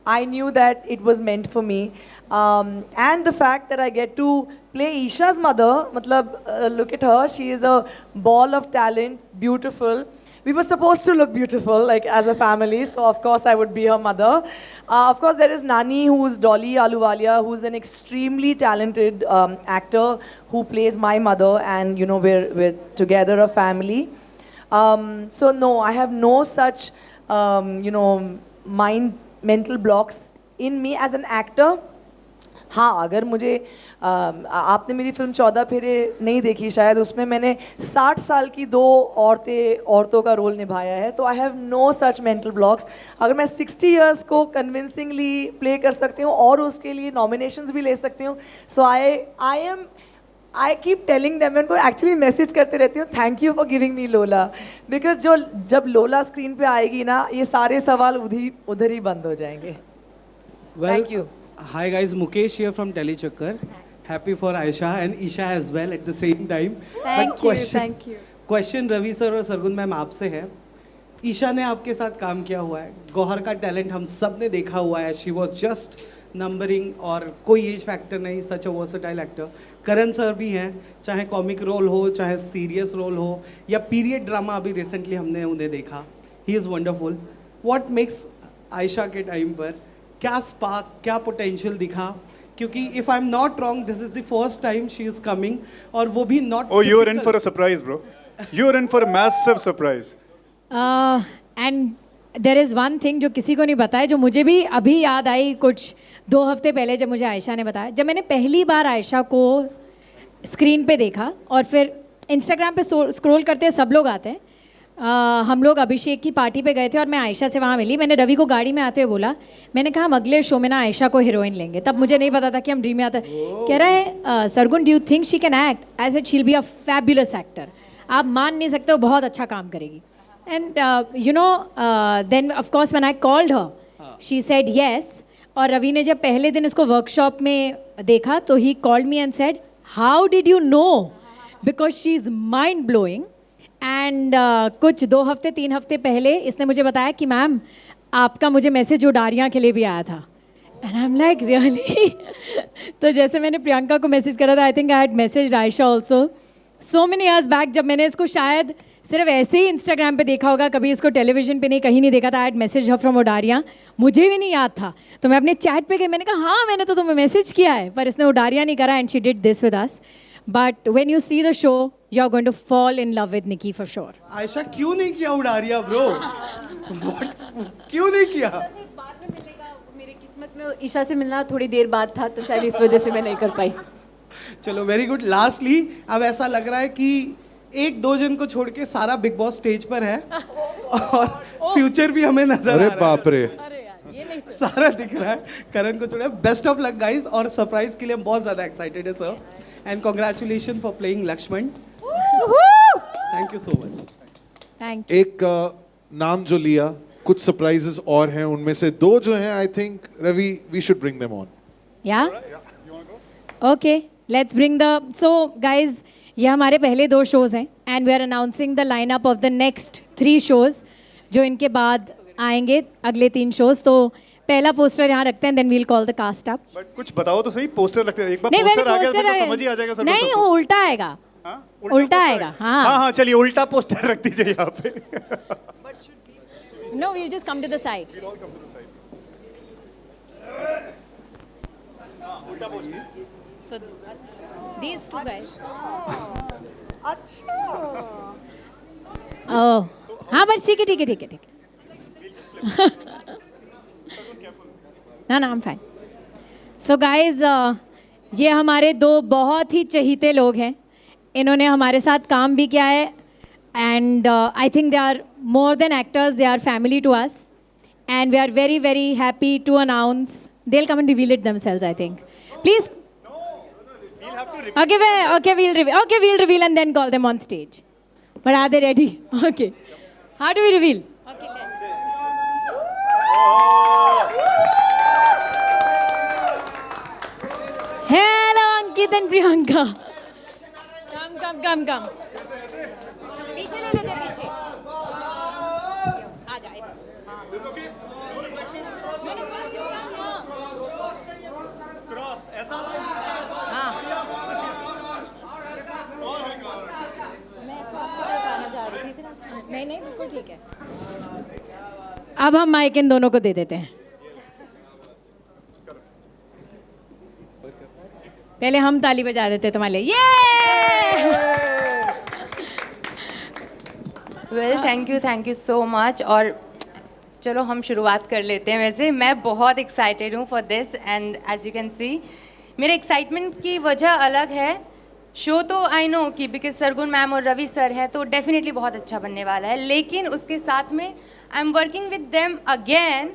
S7: I knew that it was meant for me. And the fact that I get to play Isha's mother, matlab, look at her, she is a ball of talent, beautiful. We were supposed to look beautiful, like as a family, so of course I would be her mother. Of course there is Nani, who's Dolly Ahluwalia, who's an extremely talented actor who plays my mother, and we're together a family. So no, I have no such mental blocks in me as an actor. हाँ, अगर मुझे आपने मेरी film 14 फेरे नहीं देखी शायद, उसमें मैंने 60 साल की 2 औरतों का रोल निभाया है, तो I have no such mental blocks. अगर मैं 60 इयर्स को कन्विंसिंगली प्ले कर सकती हूँ और उसके लिए नॉमिनेशंस भी ले सकती हूँ, सो आई कीप टेलिंग देम, मैं उनको एक्चुअली मैसेज करते रहती हूँ, thank you for giving me लोला, बिकॉज जब लोला स्क्रीन पे आएगी ना, ये सारे सवाल उधर ही बंद हो जाएंगे. Thank you.
S9: Hi guys, Mukesh here from Delhi Chakkar. Happy for Aisha and Isha as well at the same time.
S5: Thank you.
S9: Question Ravi sir और सरगुन मैम आपसे है. ईशा ने आपके साथ काम किया हुआ है, गौहर का टैलेंट हम सब ने देखा हुआ है. शी वॉज जस्ट नंबरिंग और कोई एज फैक्टर नहीं, such a versatile actor. Karan sir भी हैं, चाहे कॉमिक रोल हो, चाहे सीरियस रोल हो, या पीरियड ड्रामा अभी रिसेंटली हमने उन्हें देखा. He is wonderful. What makes Ayesha के टाइम पर क्या स्पार्क, क्या पोटेंशियल दिखा? क्योंकि if I am not wrong, this is the first time she is coming, और वो भी not.
S3: Oh, you're in for a surprise, bro. You're in for a massive surprise.
S2: And there is one thing जो किसी को नहीं पता है, जो मुझे भी अभी याद आई कुछ 2 हफ्ते पहले, जब मुझे आयशा ने बताया. जब मैंने पहली बार आयशा को स्क्रीन पे देखा, और फिर इंस्टाग्राम पे स्क्रॉल करते सब लोग आते हैं, हम लोग अभिषेक की पार्टी पे गए थे और मैं आयशा से वहाँ मिली. मैंने रवि को गाड़ी में आते हुए बोला, मैंने कहा हम अगले शो में ना आयशा को हीरोइन लेंगे. तब मुझे नहीं पता था कि हम ड्रीम में आता है. कह रहा है Sargun, do you think she can act? I said she will be a fabulous actor. आप मान नहीं सकते, वो बहुत अच्छा काम करेगी. And you know, then of course when I called her, she said yes. और रवि ने जब पहले दिन इसको वर्कशॉप में देखा, तो he called me and said, how did you know? Because she is mind blowing. And कुछ 2 हफ्ते 3 हफ्ते पहले इसने मुझे बताया कि मैम आपका मुझे मैसेज उडारियाँ के लिए भी आया था. And I am like really? तो जैसे मैंने प्रियंका को मैसेज करा था, आई think I had message Ayesha also so many years back, जब मैंने इसको शायद सिर्फ ऐसे ही इंस्टाग्राम पे देखा होगा, कभी इसको टेलीविजन पे नहीं, कहीं नहीं देखा था. I had message her from Udaariyaan. मुझे भी नहीं याद था, तो मैं अपने चैट पे गई, मैंने कहा हाँ मैंने तो तुम्हें मैसेज किया है, पर इसने उडारियाँ नहीं करा. And she did this with us. But when you see the show, you're going to fall in love with Nikki for sure.
S9: Ayesha क्यों नहीं किया उड़ारिया ब्रो? क्यों नहीं किया?
S10: बाद में मिलने का मेरी किस्मत में ईशा से मिलना थोड़ी देर बाद था, तो शायद इस वजह से मैं नहीं कर पाई.
S9: चलो वेरी गुड. लास्टली अब ऐसा लग रहा है कि 1-2 जन को छोड़ के सारा बिग बॉस स्टेज पर है और फ्यूचर भी हमें नजर आ
S1: अरे
S9: रहा है.
S1: बाप रे,
S9: सारा दिख रहा है. करण को छोड़ा. बेस्ट ऑफ लक गाइस, और सरप्राइज के लिए हम बहुत ज्यादा एक्साइटेड है sir. And congratulation for playing Lakshman. Thank you so much.
S2: Thank you.
S1: एक नाम जो लिया, कुछ सरप्राइजेस और हैं, उनमें से 2 जो हैं, I think Ravi we should bring them on.
S2: Yeah? Okay, let's bring the. So, guys, ये हमारे पहले 2 shows हैं, and we are announcing the lineup of the next 3 shows, जो इनके बाद आएंगे अगले 3 shows. तो पहला पोस्टर यहाँ रखते हैं, then we'll call the cast up.
S3: But कुछ बताओ तो सही, पोस्टर लगते हैं. एक बार
S2: नहीं,
S3: पोस्टर आ गया
S2: poster
S3: तो समझ ही आ जाएगा सब.
S2: नहीं, वो उल्टा आएगा.
S3: हाँ?
S2: उल्टा
S3: पोस्टर
S2: आएगा,
S3: है?
S2: हाँ.
S3: हाँ, चलिए उल्टा पोस्टर रख दीजिए यहाँ पे.
S2: No, we'll just come to the side. So these 2 guys. Oh, हाँ बस ठीक है. ना, I'm fine. So guys, ये हमारे 2 बहुत ही चहीते लोग हैं. इन्होंने हमारे साथ काम भी किया है. And I think they are more than actors, they are family to us. And we are very, very happy to announce. They'll come and reveal it themselves, I think. Please. Okay, we'll reveal and then call them on stage. But are they ready? Okay. How do we reveal? Okay, let's. Hello, Ankit and Priyanka. Come. पीछे ले लेते, पीछे आ जाए.
S3: Cross ऐसा.
S2: हाँ.
S5: मैं तो आपको बताना चाह रही थी.
S2: नहीं, बिल्कुल ठीक है. अब हम माइक इन दोनों को दे देते हैं. पहले हम ताली बजा देते तुम्हारे लिए. ये
S11: well thank you so much. और चलो हम शुरुआत कर लेते हैं। वैसे मैं बहुत एक्साइटेड हूँ for this and as you can see मेरे एक्साइटमेंट की वजह अलग है। शो तो आई नो कि बिकॉज सरगुन मैम और रवि सर है तो डेफिनेटली बहुत अच्छा बनने वाला है, लेकिन उसके साथ में I am working with them again.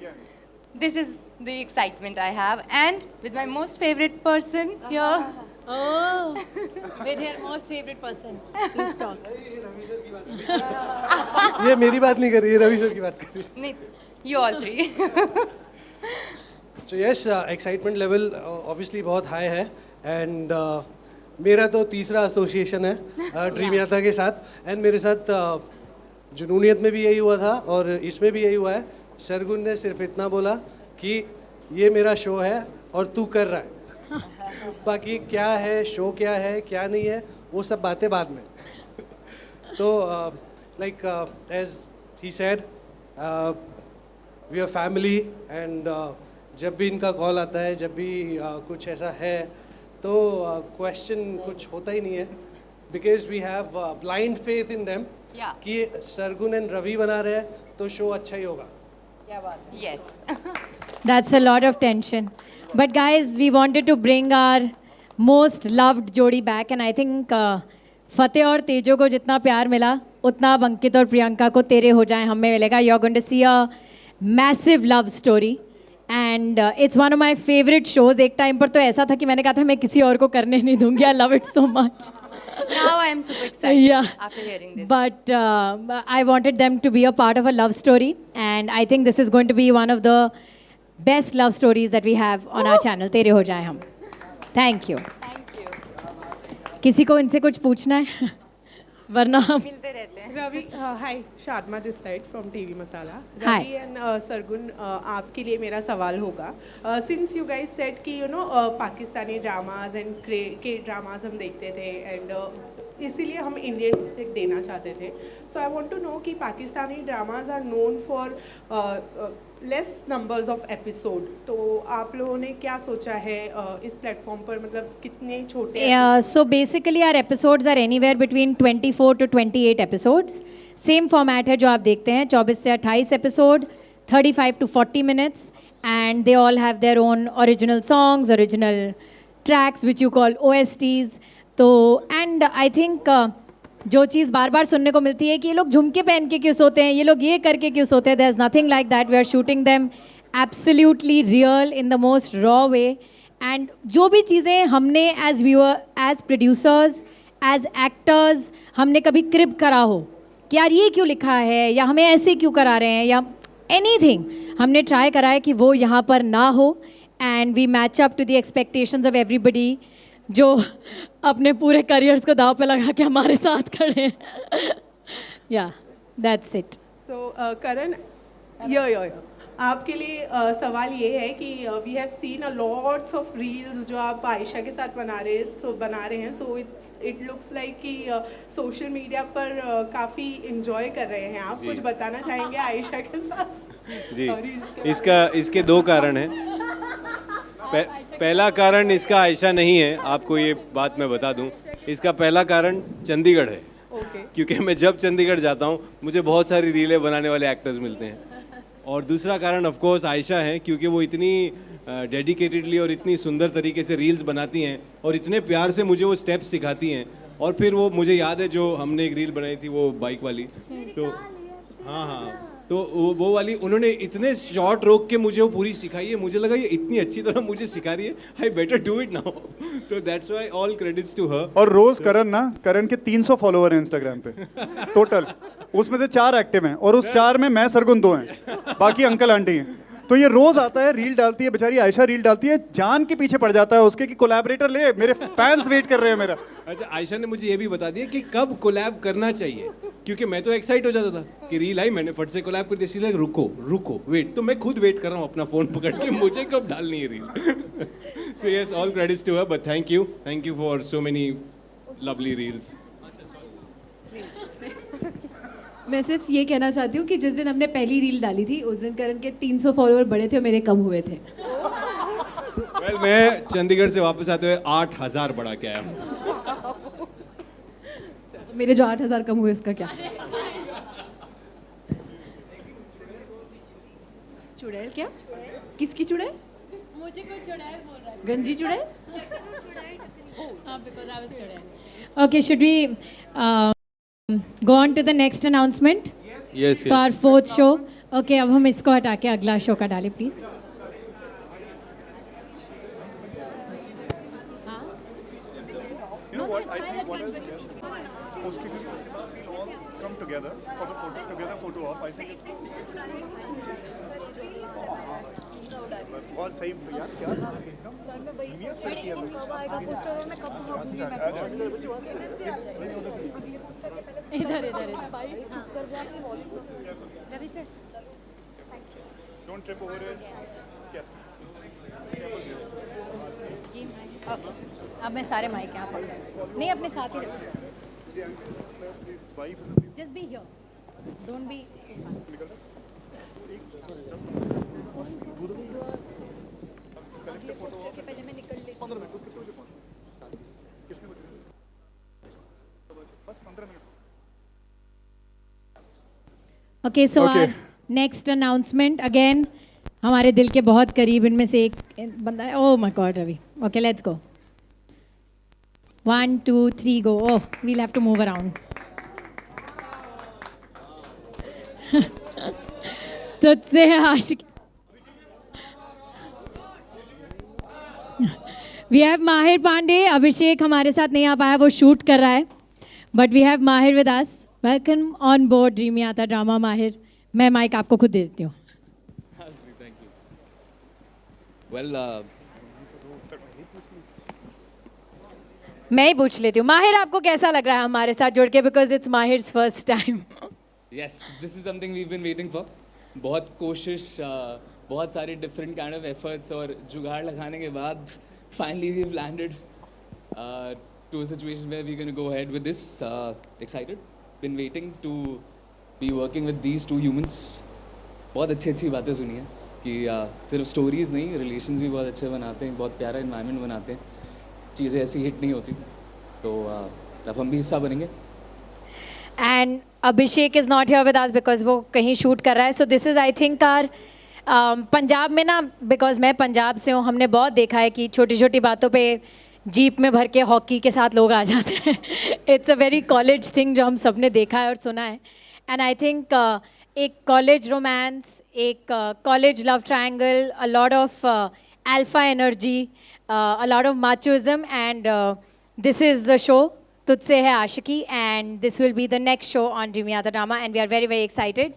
S11: This is the excitement I have and with my most favourite person here.
S2: Oh, with her most favorite person. Please talk.
S12: ये मेरी बात नहीं कर रही है, रवि सर की बात कर रही है।
S11: नहीं, you all three.
S12: So yes, excitement level obviously बहुत हाई है एंड मेरा तो तीसरा एसोसिएशन है ड्रीम यात्रा के साथ एंड मेरे साथ जुनूनियत में भी यही हुआ था और इसमें भी यही हुआ है। सरगुन ने सिर्फ इतना बोला कि ये मेरा शो है और तू कर रहा है, बाकी क्या है शो क्या है क्या नहीं है वो सब बातें बाद में। तो like as he said we are family and जब भी इनका कॉल आता है, जब भी कुछ ऐसा है तो क्वेश्चन कुछ होता ही नहीं है because we have blind faith in them कि सरगुन एंड रवि बना रहे हैं तो शो अच्छा ही होगा।
S11: Yes.
S2: That's a lot of tension. But guys, we wanted to bring our most loved जोड़ी back and I think फतेह और तेजो को जितना प्यार मिला उतना अब अंकित और प्रियंका को तेरे हो जाए हमें मिलेगा। You're going to see a massive love story and it's one of my favorite shows. एक टाइम पर तो ऐसा था कि मैंने कहा था मैं किसी और को करने नहीं दूंगी. I love it so much.
S11: Now I am super excited
S2: Yeah.
S11: after hearing this.
S2: But I wanted them to be a part of a love story and I think this is going to be one of the best love stories that we have on our channel. तेरे हो जाए हम. Thank you.
S11: Thank you.
S2: किसी को इनसे कुछ पूछना है वरना हम
S11: मिलते रहते हैं।
S13: Ravi hi, Shadma this side from TV Masala.
S2: Hi.
S13: Ravi and Sargun, आपके लिए मेरा सवाल होगा, सिंस यू गाइस सेड कि you know Pakistani dramas and K dramas हम देखते थे एंड इसीलिए हम इंडियन तक देना चाहते थे। So I want to know कि Pakistani dramas are known for less numbers of episode, तो आप लोगों ने क्या सोचा है इस प्लेटफॉर्म पर, मतलब कितने छोटे
S2: so basically our episodes are anywhere between 24 to 28 episodes. Same format है जो आप देखते हैं, 24 से 28 episode, 35 to 40 minutes and they all have their own original songs, original tracks which you call OSTs. तो and I think जो चीज़ बार बार सुनने को मिलती है कि ये लोग झुमके पहन के क्यों सोते हैं, ये लोग ये करके क्यों सोते हैं, there is nothing like that. We are shooting them absolutely real in the most raw way and जो भी चीज़ें हमने as viewer, as producers, as actors हमने कभी क्रिब करा हो कि यार ये क्यों लिखा है या हमें ऐसे क्यों करा रहे हैं या एनीथिंग, हमने ट्राई करा है कि वो यहाँ पर ना हो and we match up to the expectations of everybody जो अपने पूरे करियर्स को दाव पे लगा के हमारे साथ खड़े हैं. या दैट्स इट.
S13: सो करण, यो आपके लिए सवाल ये है कि we have seen a lots of reels जो आप आयशा के साथ बना रहे हैं सो इट लुक्स लाइक कि सोशल मीडिया पर काफ़ी इंजॉय कर रहे हैं आप. कुछ बताना चाहेंगे आयशा के साथ?
S4: जी, इसके दो कारण हैं. पहला कारण इसका आयशा नहीं है, आपको ये बात मैं बता दूं. इसका पहला कारण चंडीगढ़ है. क्योंकि मैं जब चंडीगढ़ जाता हूँ मुझे बहुत सारी रीलें बनाने वाले एक्टर्स मिलते हैं. और दूसरा कारण ऑफ कोर्स आयशा है, क्योंकि वो इतनी डेडिकेटेडली और इतनी सुंदर तरीके से रील्स बनाती हैं और इतने प्यार से मुझे वो स्टेप्स सिखाती हैं. और फिर वो मुझे याद है जो हमने एक रील बनाई थी वो बाइक वाली, तो हाँ तो वो वाली उन्होंने इतने शॉर्ट रोक के मुझे वो पूरी सिखाई है. मुझे लगा ये इतनी अच्छी तरह मुझे सिखा रही है, I better do it now. तो that's why all credits to her.
S3: और रोज करण के 300 फॉलोवर हैं इंस्टाग्राम पे टोटल. उसमें से 4 एक्टिव हैं और उस 4 में मैं सरगुन 2 हैं, बाकी अंकल आंटी हैं. तो ये रोज आता है, रील डालती है, बेचारी आयशा रील डालती है, जान के पीछे पड़ जाता है उसके कि कोलैबोरेटर ले, मेरे फैंस वेट कर रहे हैं मेरा.
S4: अच्छा, आयशा ने मुझे ये भी बता दिया कि कब कोलैब करना चाहिए, क्योंकि मैं तो एक्साइट हो जाता था कि रील आई, मैंने फट से कोलैब कर दिया. सी लाइक रुको वेट, तो मैं खुद वेट कर रहा हूँ अपना फ़ोन पकड़ के मुझे कब डालनी है reel. So yes, all credits to her, but thank you for so many lovely reels.
S10: मैं सिर्फ ये कहना चाहती हूँ कि जिस दिन हमने पहली रील डाली थी उस दिन करण के 300 फॉलोअर बढ़े थे और मेरे कम हुए थे.
S4: Well, मैं चंडीगढ़ से वापस आते हुए 8000 बढ़ा के आया हूँ.
S10: मेरे जो 8000 कम हुए उसका क्या? चुड़ैल क्या? किसकी चुड़ैल?
S2: मुझे कोई चुड़ैल बोल रहा है।
S10: गंजी चुड़ैल?
S2: हाँ, because I was चुड़ैल. Okay, should we go on to the next announcement?
S8: Yes,
S2: So our fourth show. Okay, अब हम इसको हटा के अगला शो का डालें please.
S3: You know what? I think what is उसके लिए उसके बाद we'll all come together for the photo op. I think it's बहुत सही यार क्या genius करती है वो.
S2: इधर इधर.
S11: Ravi sir
S3: Don't trip over it. Careful.
S2: अब मैं सारे माइक यहाँ पकड़ नहीं अपने साथ ही रखो.
S3: His wife is
S2: Just be here. Don't be.
S3: बस 15 minute.
S2: Okay, so
S1: Okay.
S2: our next announcement again हमारे दिल के बहुत करीब इनमें से एक बंदा है. Oh my God, Ravi. Okay, let's go. 1, 2, 3, go. Oh, we'll have to move around. तुझसे है आशिक. We have Mahir Pandey. अभिषेक हमारे साथ नहीं आ पाया, वो शूट कर रहा है. But we have Mahir with us. Welcome on board Dreamy Aata Drama, Mahir. मैं माइक आपको खुद दे देती हूँ.
S6: Thank you. Well,
S2: मैं ही पूछ लेती हूँ. माहिर आपको कैसा लग रहा है हमारे साथ जुड़ के? Because it's Mahir's first time.
S6: yes, this is something we've been waiting for. बहुत कोशिश, बहुत सारे different kind of efforts और जुगाड़ लगाने के बाद finally we've landed to a situation where we're going to go ahead with this. Excited. Been waiting to be working with these two humans. बहुत अच्छी बातें सुनी हैं कि सिर्फ स्टोरीज नहीं, रिलेशंस भी बहुत अच्छे बनाते हैं, बहुत प्यारा इन्वायरमेंट बनाते हैं. चीज़ें ऐसी हिट नहीं होती, तो अब हम भी हिस्सा बनेंगे.
S2: And Abhishek is not here with us because वो कहीं शूट कर रहा है. So this is I think our Punjab में ना, because मैं पंजाब से हूँ, हमने बहुत देखा है कि छोटी छोटी बातों पे जीप में भर के हॉकी के साथ लोग आ जाते हैं. It's a very college thing जो हम सब ने देखा है और सुना है. एंड आई थिंक एक कॉलेज रोमांस, एक college love triangle, a lot of alpha energy, a lot of machoism, and this is the show Tujhse Hai Aashiqui. And this will be the next show on Dreamiyata drama and we are very very excited.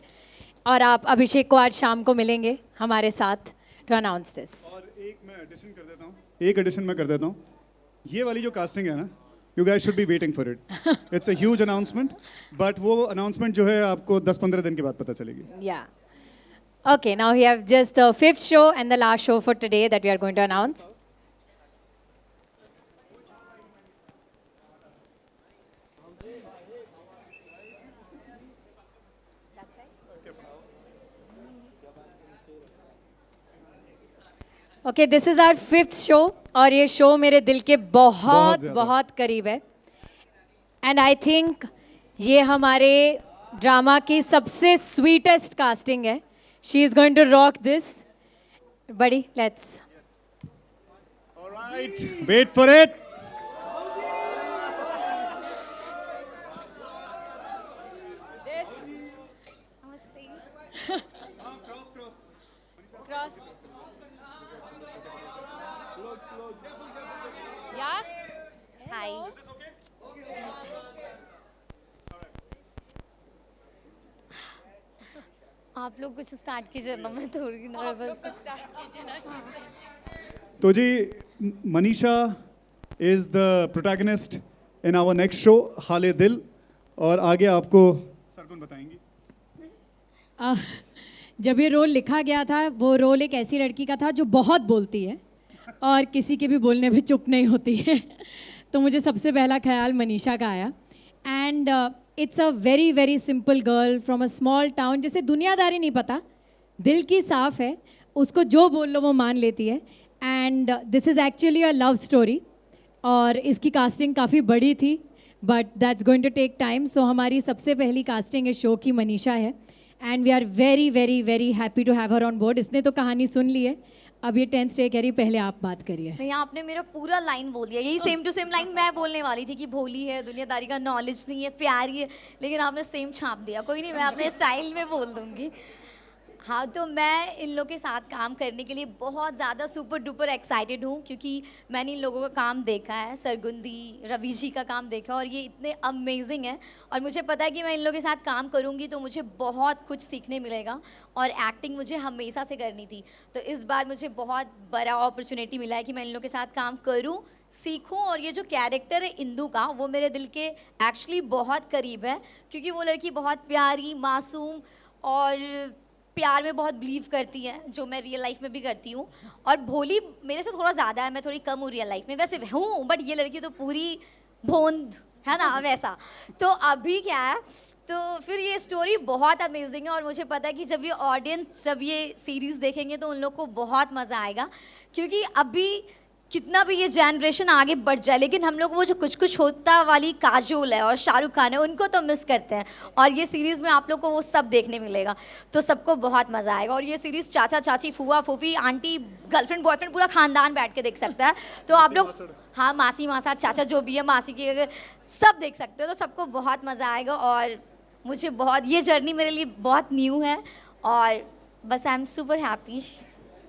S2: और आप अभिषेक को आज शाम को मिलेंगे हमारे साथ to announce this.
S3: और एक मैं एडिशन कर देता हूँ. ये वाली जो कास्टिंग है ना, you guys should be waiting for it. It's a huge announcement, but वो announcement जो है आपको 10-15 दिन के बाद पता चलेगी.
S2: Yeah. Okay, now we have just the fifth show and the last show for today that we are going to announce. Okay, this is our fifth show और ये शो मेरे दिल के बहुत बहुत करीब है. एंड आई थिंक ये हमारे ड्रामा की सबसे स्वीटेस्ट कास्टिंग है. She is going to rock this. बड़ी, let's.
S3: Alright, wait for it.
S2: Cross. Yeah? Hi.
S11: आप लोग कुछ स्टार्ट कीजिए ना, मैं थोड़ी नर्वस.
S3: तो जी, Manisha is the protagonist in our next show, हाले दिल. और आगे आपको सरगुन बताएंगी.
S2: जब ये रोल लिखा गया था, वो रोल एक ऐसी लड़की का था जो बहुत बोलती है और किसी के भी बोलने पे चुप नहीं होती है. तो मुझे सबसे पहला ख्याल मनीषा का आया. And it's a very very simple girl from a small town, जिसे दुनियादारी नहीं पता, दिल की साफ़ है, उसको जो बोल लो वो मान लेती है. And this is actually a love story और इसकी कास्टिंग काफ़ी बड़ी थी, but that's going to take time. So हमारी सबसे पहली कास्टिंग इस शो की मनीषा है. And we are very very very happy to have her on board. इसने तो कहानी सुन ली है, अब ये 10th डे कह रही पहले आप बात करिए.
S5: नहीं, आपने मेरा पूरा लाइन बोल दिया. यही सेम टू सेम लाइन मैं बोलने वाली थी कि भोली है, दुनियादारी का नॉलेज नहीं है, प्यारी है, लेकिन आपने सेम छाप दिया. कोई नहीं, मैं अपने स्टाइल में बोल दूंगी. हाँ, तो मैं इन लोगों के साथ काम करने के लिए बहुत ज़्यादा सुपर डुपर एक्साइटेड हूँ, क्योंकि मैंने इन लोगों का काम देखा है, सरगुन दी, रवि जी का काम देखा, और ये इतने अमेजिंग है. और मुझे पता है कि मैं इन लोगों के साथ काम करूँगी तो मुझे बहुत कुछ सीखने मिलेगा. और एक्टिंग मुझे हमेशा से करनी थी, तो इस बार मुझे बहुत बड़ा अपॉर्चुनिटी मिला है कि मैं इन लोगों के साथ काम करूँ, सीखूं. और ये जो कैरेक्टर है इंदु का, वो मेरे दिल के एक्चुअली बहुत करीब है, क्योंकि वो लड़की बहुत प्यारी, मासूम और प्यार में बहुत बिलीव करती है, जो मैं रियल लाइफ में भी करती हूँ. और भोली मेरे से थोड़ा ज़्यादा है, मैं थोड़ी कम हूँ रियल लाइफ में, वैसे हूँ, बट ये लड़की तो पूरी भोंद है ना, वैसा. तो अभी क्या है, तो फिर ये स्टोरी बहुत अमेजिंग है, और मुझे पता है कि जब ये ऑडियंस जब ये सीरीज़ देखेंगे तो उन लोग को बहुत मज़ा आएगा. क्योंकि अभी कितना भी ये जनरेशन आगे बढ़ जाए, लेकिन हम लोग वो जो कुछ कुछ होता वाली काजोल है और शाहरुख खान है, उनको तो मिस करते हैं. और ये सीरीज़ में आप लोग को वो सब देखने मिलेगा, तो सबको बहुत मज़ा आएगा. और ये सीरीज़ चाचा चाची, फूफा फूफी, आंटी, गर्लफ्रेंड बॉयफ्रेंड, पूरा खानदान बैठ के देख सकता है. तो आप लोग, हाँ, मासी मासा चाचा जो भी है, मासी की अगर सब देख सकते हो, तो सबको बहुत मज़ा आएगा. और मुझे बहुत, ये जर्नी मेरे लिए बहुत न्यू है, और बस I am super happy.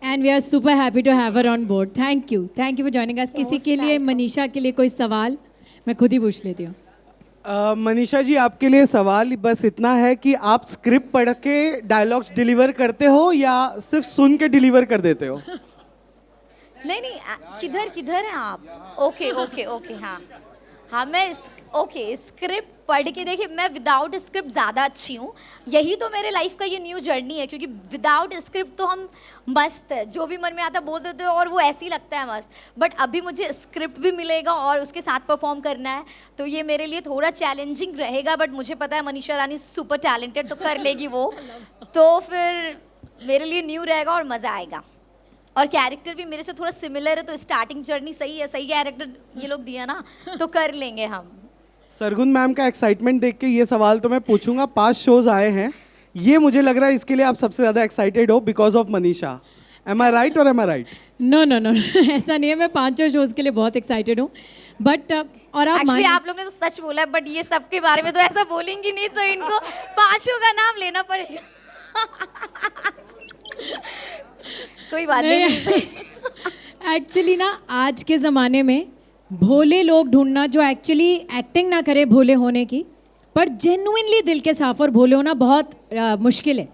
S2: And we are super happy to have her on board. Thank you for joining us. किसी के लिए, मनीषा के लिए कोई सवाल? मैं खुद ही पूछ लेती हूँ.
S9: मनीषा जी, आपके लिए सवाल बस इतना है कि आप स्क्रिप्ट पढ़ के डायलॉग्स डिलीवर करते हो या सिर्फ सुन के डिलीवर कर देते हो?
S5: नहीं नहीं, किधर किधर हैं आप? ओके ओके ओके, हाँ हाँ, मैं ओके स्क्रिप्ट पढ़ के, देखिए मैं विदाउट स्क्रिप्ट ज़्यादा अच्छी हूँ. यही तो मेरे लाइफ का ये न्यू जर्नी है, क्योंकि विदाउट स्क्रिप्ट तो हम मस्त है, जो भी मन में आता बोल देते हो और वो ऐसे ही लगता है मस्त. बट अभी मुझे स्क्रिप्ट भी मिलेगा और उसके साथ परफॉर्म करना है, तो ये मेरे लिए थोड़ा चैलेंजिंग रहेगा. बट मुझे पता है मनीषा रानी सुपर टैलेंटेड, तो कर लेगी वो. तो फिर मेरे लिए न्यू रहेगा और मज़ा आएगा. और कैरेक्टर भी मेरे से थोड़ा सिमिलर है, तो स्टार्टिंग जर्नी सही है, सही कैरेक्टर ये लोग दिया ना, तो कर लेंगे हम.
S9: सरगुन मैम का एक्साइटमेंट देख के ये सवाल तो मैं पूछूंगा. 5 शोज आए हैं, ये मुझे लग रहा है इसके लिए आप सबसे ज़्यादा एक्साइटेड हो because of Manisha. Am I right और am I right?
S2: No no no, ऐसा नहीं है. मैं 5 शोज़ के लिए बहुत एक्साइटेड हूँ. बट और आप
S5: एक्चुअली आप लोग ने तो सच बोला, बट ये सबके बारे में तो ऐसा बोलेंगी नहीं, तो इनको 5 का नाम लेना पड़ेगा. कोई बात नहीं.
S2: एक्चुअली ना, आज के ज़माने में भोले लोग ढूंढना जो एक्चुअली एक्टिंग ना करे भोले होने की, पर जेन्युइनली दिल के साफ और भोले होना बहुत मुश्किल है.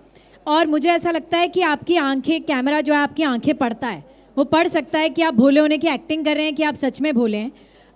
S2: और मुझे ऐसा लगता है कि आपकी आंखें, कैमरा जो है आपकी आंखें पढ़ता है, वो पढ़ सकता है कि आप भोले होने की एक्टिंग कर रहे हैं कि आप सच में भोले हैं.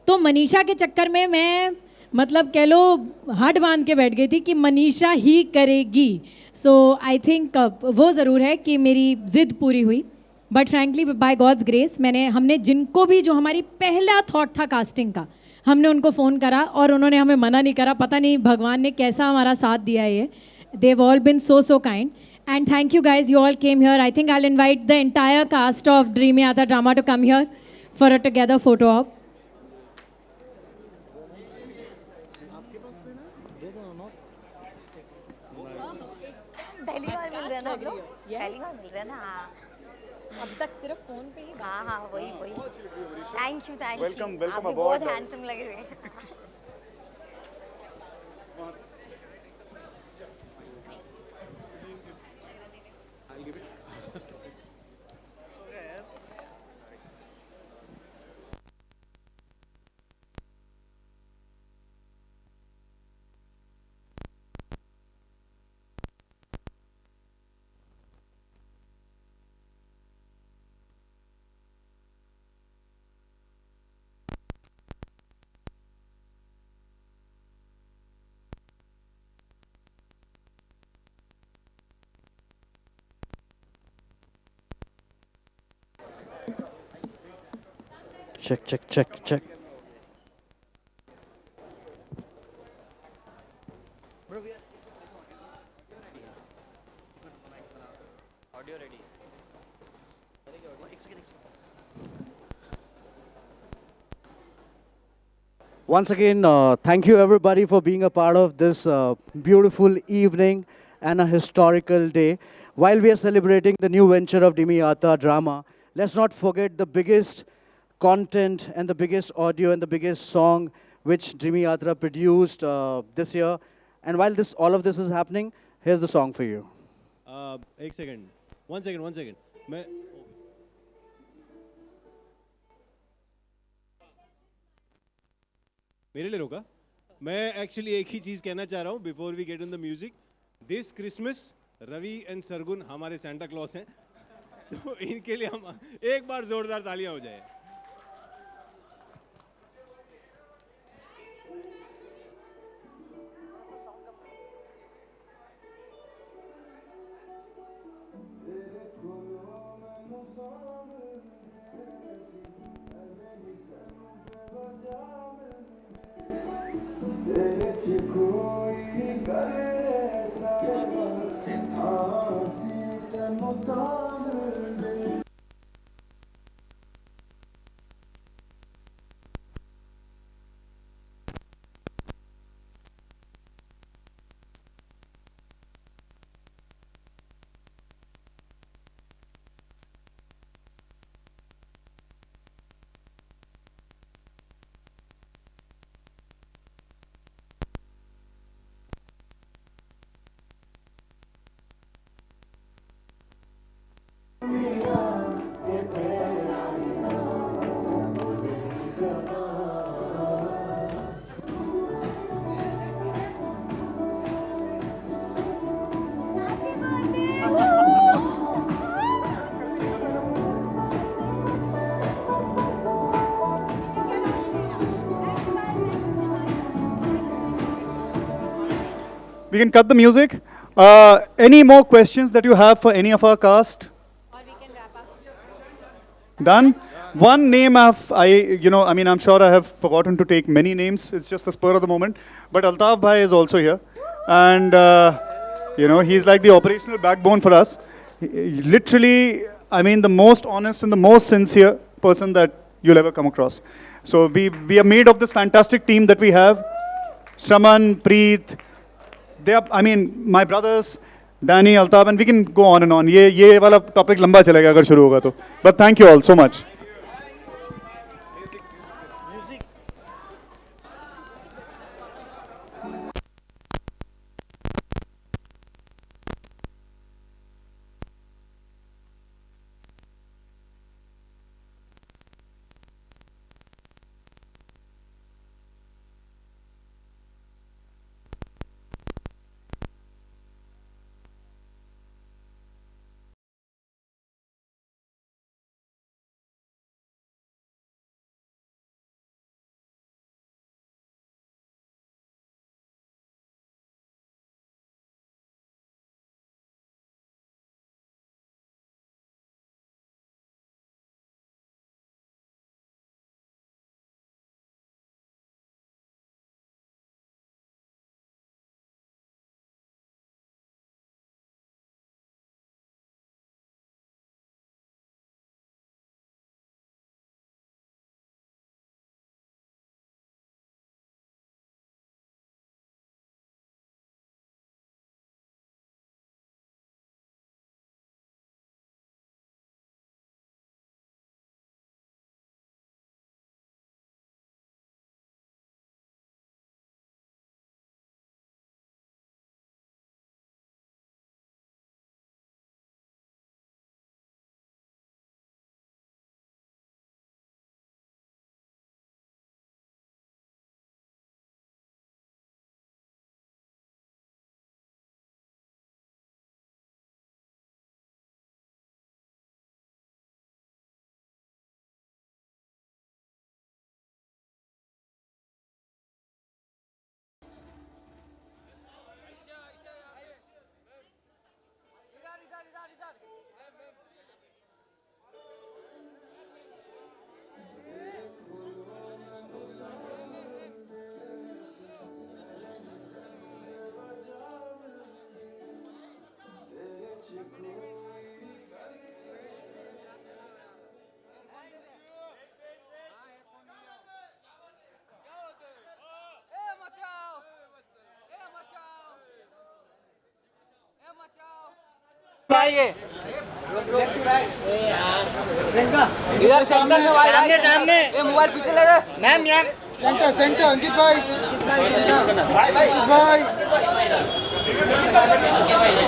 S2: तो मनीषा के चक्कर में मैं, मतलब कह लो, हट बांध के बैठ गई थी कि मनीषा ही करेगी. सो आई थिंक वो ज़रूर है कि मेरी ज़िद पूरी हुई. But frankly by God's grace, हमने जिनको भी, जो हमारी पहला थॉट था कास्टिंग का, हमने उनको फ़ोन करा और उन्होंने हमें मना नहीं करा. पता नहीं भगवान ने कैसा हमारा साथ दिया है. ये they have all been so kind, and thank you guys, you all came here. I think I will invite the entire cast of Dreamiyata drama to come here for a together photo op.
S5: पहली बार मिल रहे हैं ना हम लोग, पहली बार मिल रहे हैं ना. हाँ,
S2: अब तक सिर्फ फ़ोन पे ही.
S5: हाँ हाँ, वही वही. Thank you.
S3: वेलकम
S5: आप
S3: वेलकम
S5: भी
S3: अबॉर्ड.
S5: बहुत हैंडसम लग रहे हैं.
S14: Check. Once again, thank you everybody for being a part of this beautiful evening. and a historical day. While we are celebrating the new venture of Dimiyata Drama, let's not forget the biggest content and the biggest audio and the biggest song which Dreamy Yatra produced this year. And while all of this is happening, here's the song for you.
S4: एक second, one second. मैं मेरे लिए रोका. मैं actually एक ही चीज कहना चाह रहा हूँ before we get in the music. This Christmas Ravi and Sargun हमारे सेंटा क्लॉस हैं, तो इनके लिए हम एक बार जोरदार तालियां हो जाए.
S3: We can cut the music. Any more questions that you have for any of our cast?
S11: Or we can wrap up.
S3: Done? One name I'm sure I have forgotten to take many names. It's just the spur of the moment. But Altaf Bhai is also here. And, he's like the operational backbone for us. Literally, the most honest and the most sincere person that you'll ever come across. So we are made of this fantastic team that we have. Shraman, Preet, they are, my brothers, Danny, Altaf, and we can go on and on. ये वाला topic लंबा चलेगा अगर शुरू होगा तो. But thank you all so much.
S15: इधर centre में भाई सामने सामने ये मोबाइल पीछे ले रहे मैम यहाँ
S14: सेंटर सेंटर अंकित भाई भाई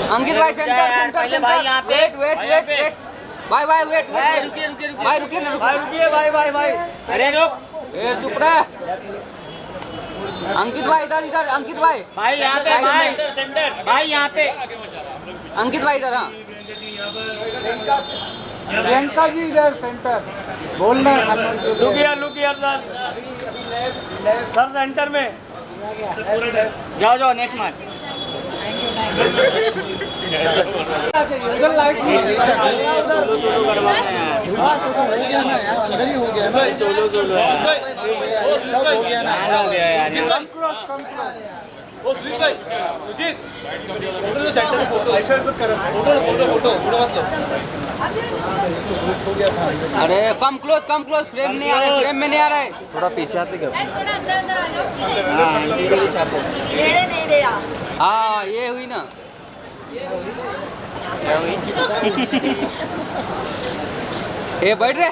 S15: अंकित भाई सेंटर सेंटर भाई यहाँ पे वेट वेट वेट भाई भाई वेट रुकिए रुकिए भाई रुकिए ना रुकिए भाई भाई भाई अरे रुक ए चुप रहे अंकित भाई इधर इधर अंकित भाई यहाँ पे भाई सेंटर भाई यहाँ पे अंकित भाई इधर हाँ प्रियंका जी इधर सेंटर बोल रहे लुक यार सर सेंटर में जाओ जाओ नेक्स्ट मैच
S14: अंदर ही हो गया ना सोलो सोलो सब हो गया ना
S15: अरे कम क्लोज फ्रेम नहीं आ रहा फ्रेम में नहीं आ रहा है
S14: थोड़ा पीछे आते क्या
S15: हाँ ये हुई ना ये बैठ रहे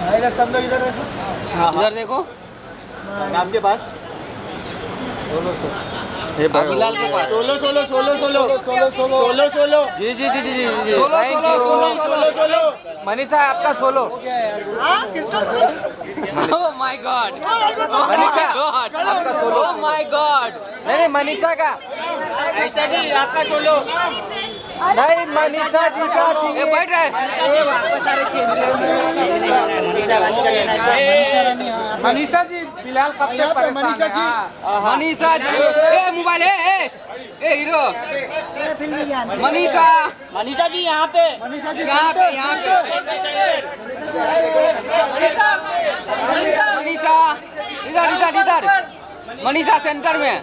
S14: इधर सब लोग इधर देखो
S15: इधर देखो
S14: आपके पास
S15: बिलाल के पास
S14: solo solo solo solo solo solo solo जी जी जी जी जी सोलो सोलो मनीषा आपका solo
S15: Oh my God! Oh my God!
S14: आपका सोलो
S15: Oh my God!
S14: नहीं मनीषा का ऐसा जी आपका सोलो नहीं मनीषा जी का
S15: ये बैठ रहे
S14: ये वापस सारे चेंज
S15: मनीषा जी बिलाल कब से परेशान मनीषा जी मनीषा जी ए मोबाइल ए हीरो मनीषा जी यहाँ पे यहाँ पे मनीषा इधर इधर इधर मनीषा सेंटर में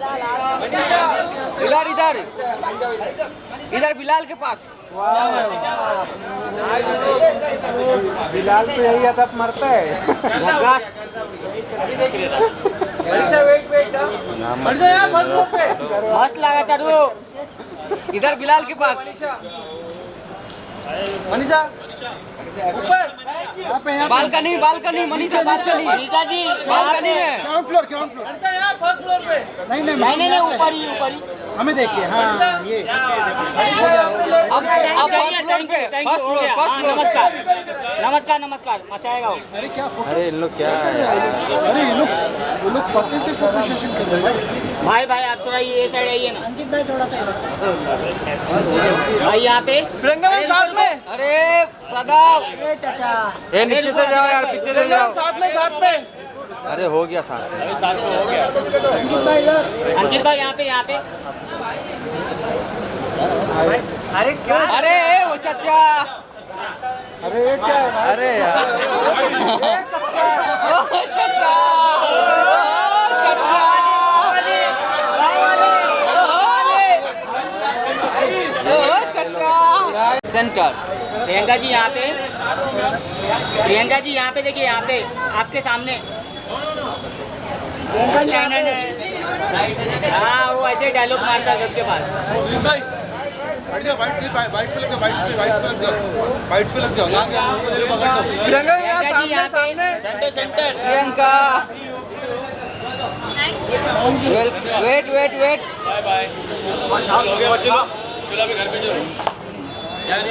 S15: इधर इधर इधर बिलाल के पास
S14: बिलाल तो यही अदब मरता है
S15: मस्त लगा था इधर बिलाल के पास
S14: Manisha
S15: balcony balcony Manisha balcony balcony में
S14: ग्राउंड फ्लोर नहीं ऊपर ही हमें देखिए हाँ ये
S15: अब फर्स्ट फ्लोर पे फर्स्ट फ्लोर
S14: नमस्कार मचाएगा अरे क्या फोटो अरे इन लोग क्या है अरे ये लोग फतेह से फोटो सेशन कर रहे हैं
S15: भाई आप थोड़ा ये साइड आइए ना
S14: अंकित भाई थोड़ा सा
S15: भाई यहाँ पे साथ में अरे सदाब
S14: चाचा
S8: ए नीचे से जाओ यार पीछे से जाओ
S15: साथ में
S8: अरे हो गया साथ
S15: अंकित भाई यहाँ पे
S14: अरे क्या
S15: अरे वो चाचा
S14: अरे क्या अरे यार
S15: सेंटर
S16: प्रियंका जी यहाँ पे देखिए यहाँ पे आपके सामने प्रियंका जी हाँ वो ऐसे डायलॉग मारता है सबके पास
S15: प्रियंका वेट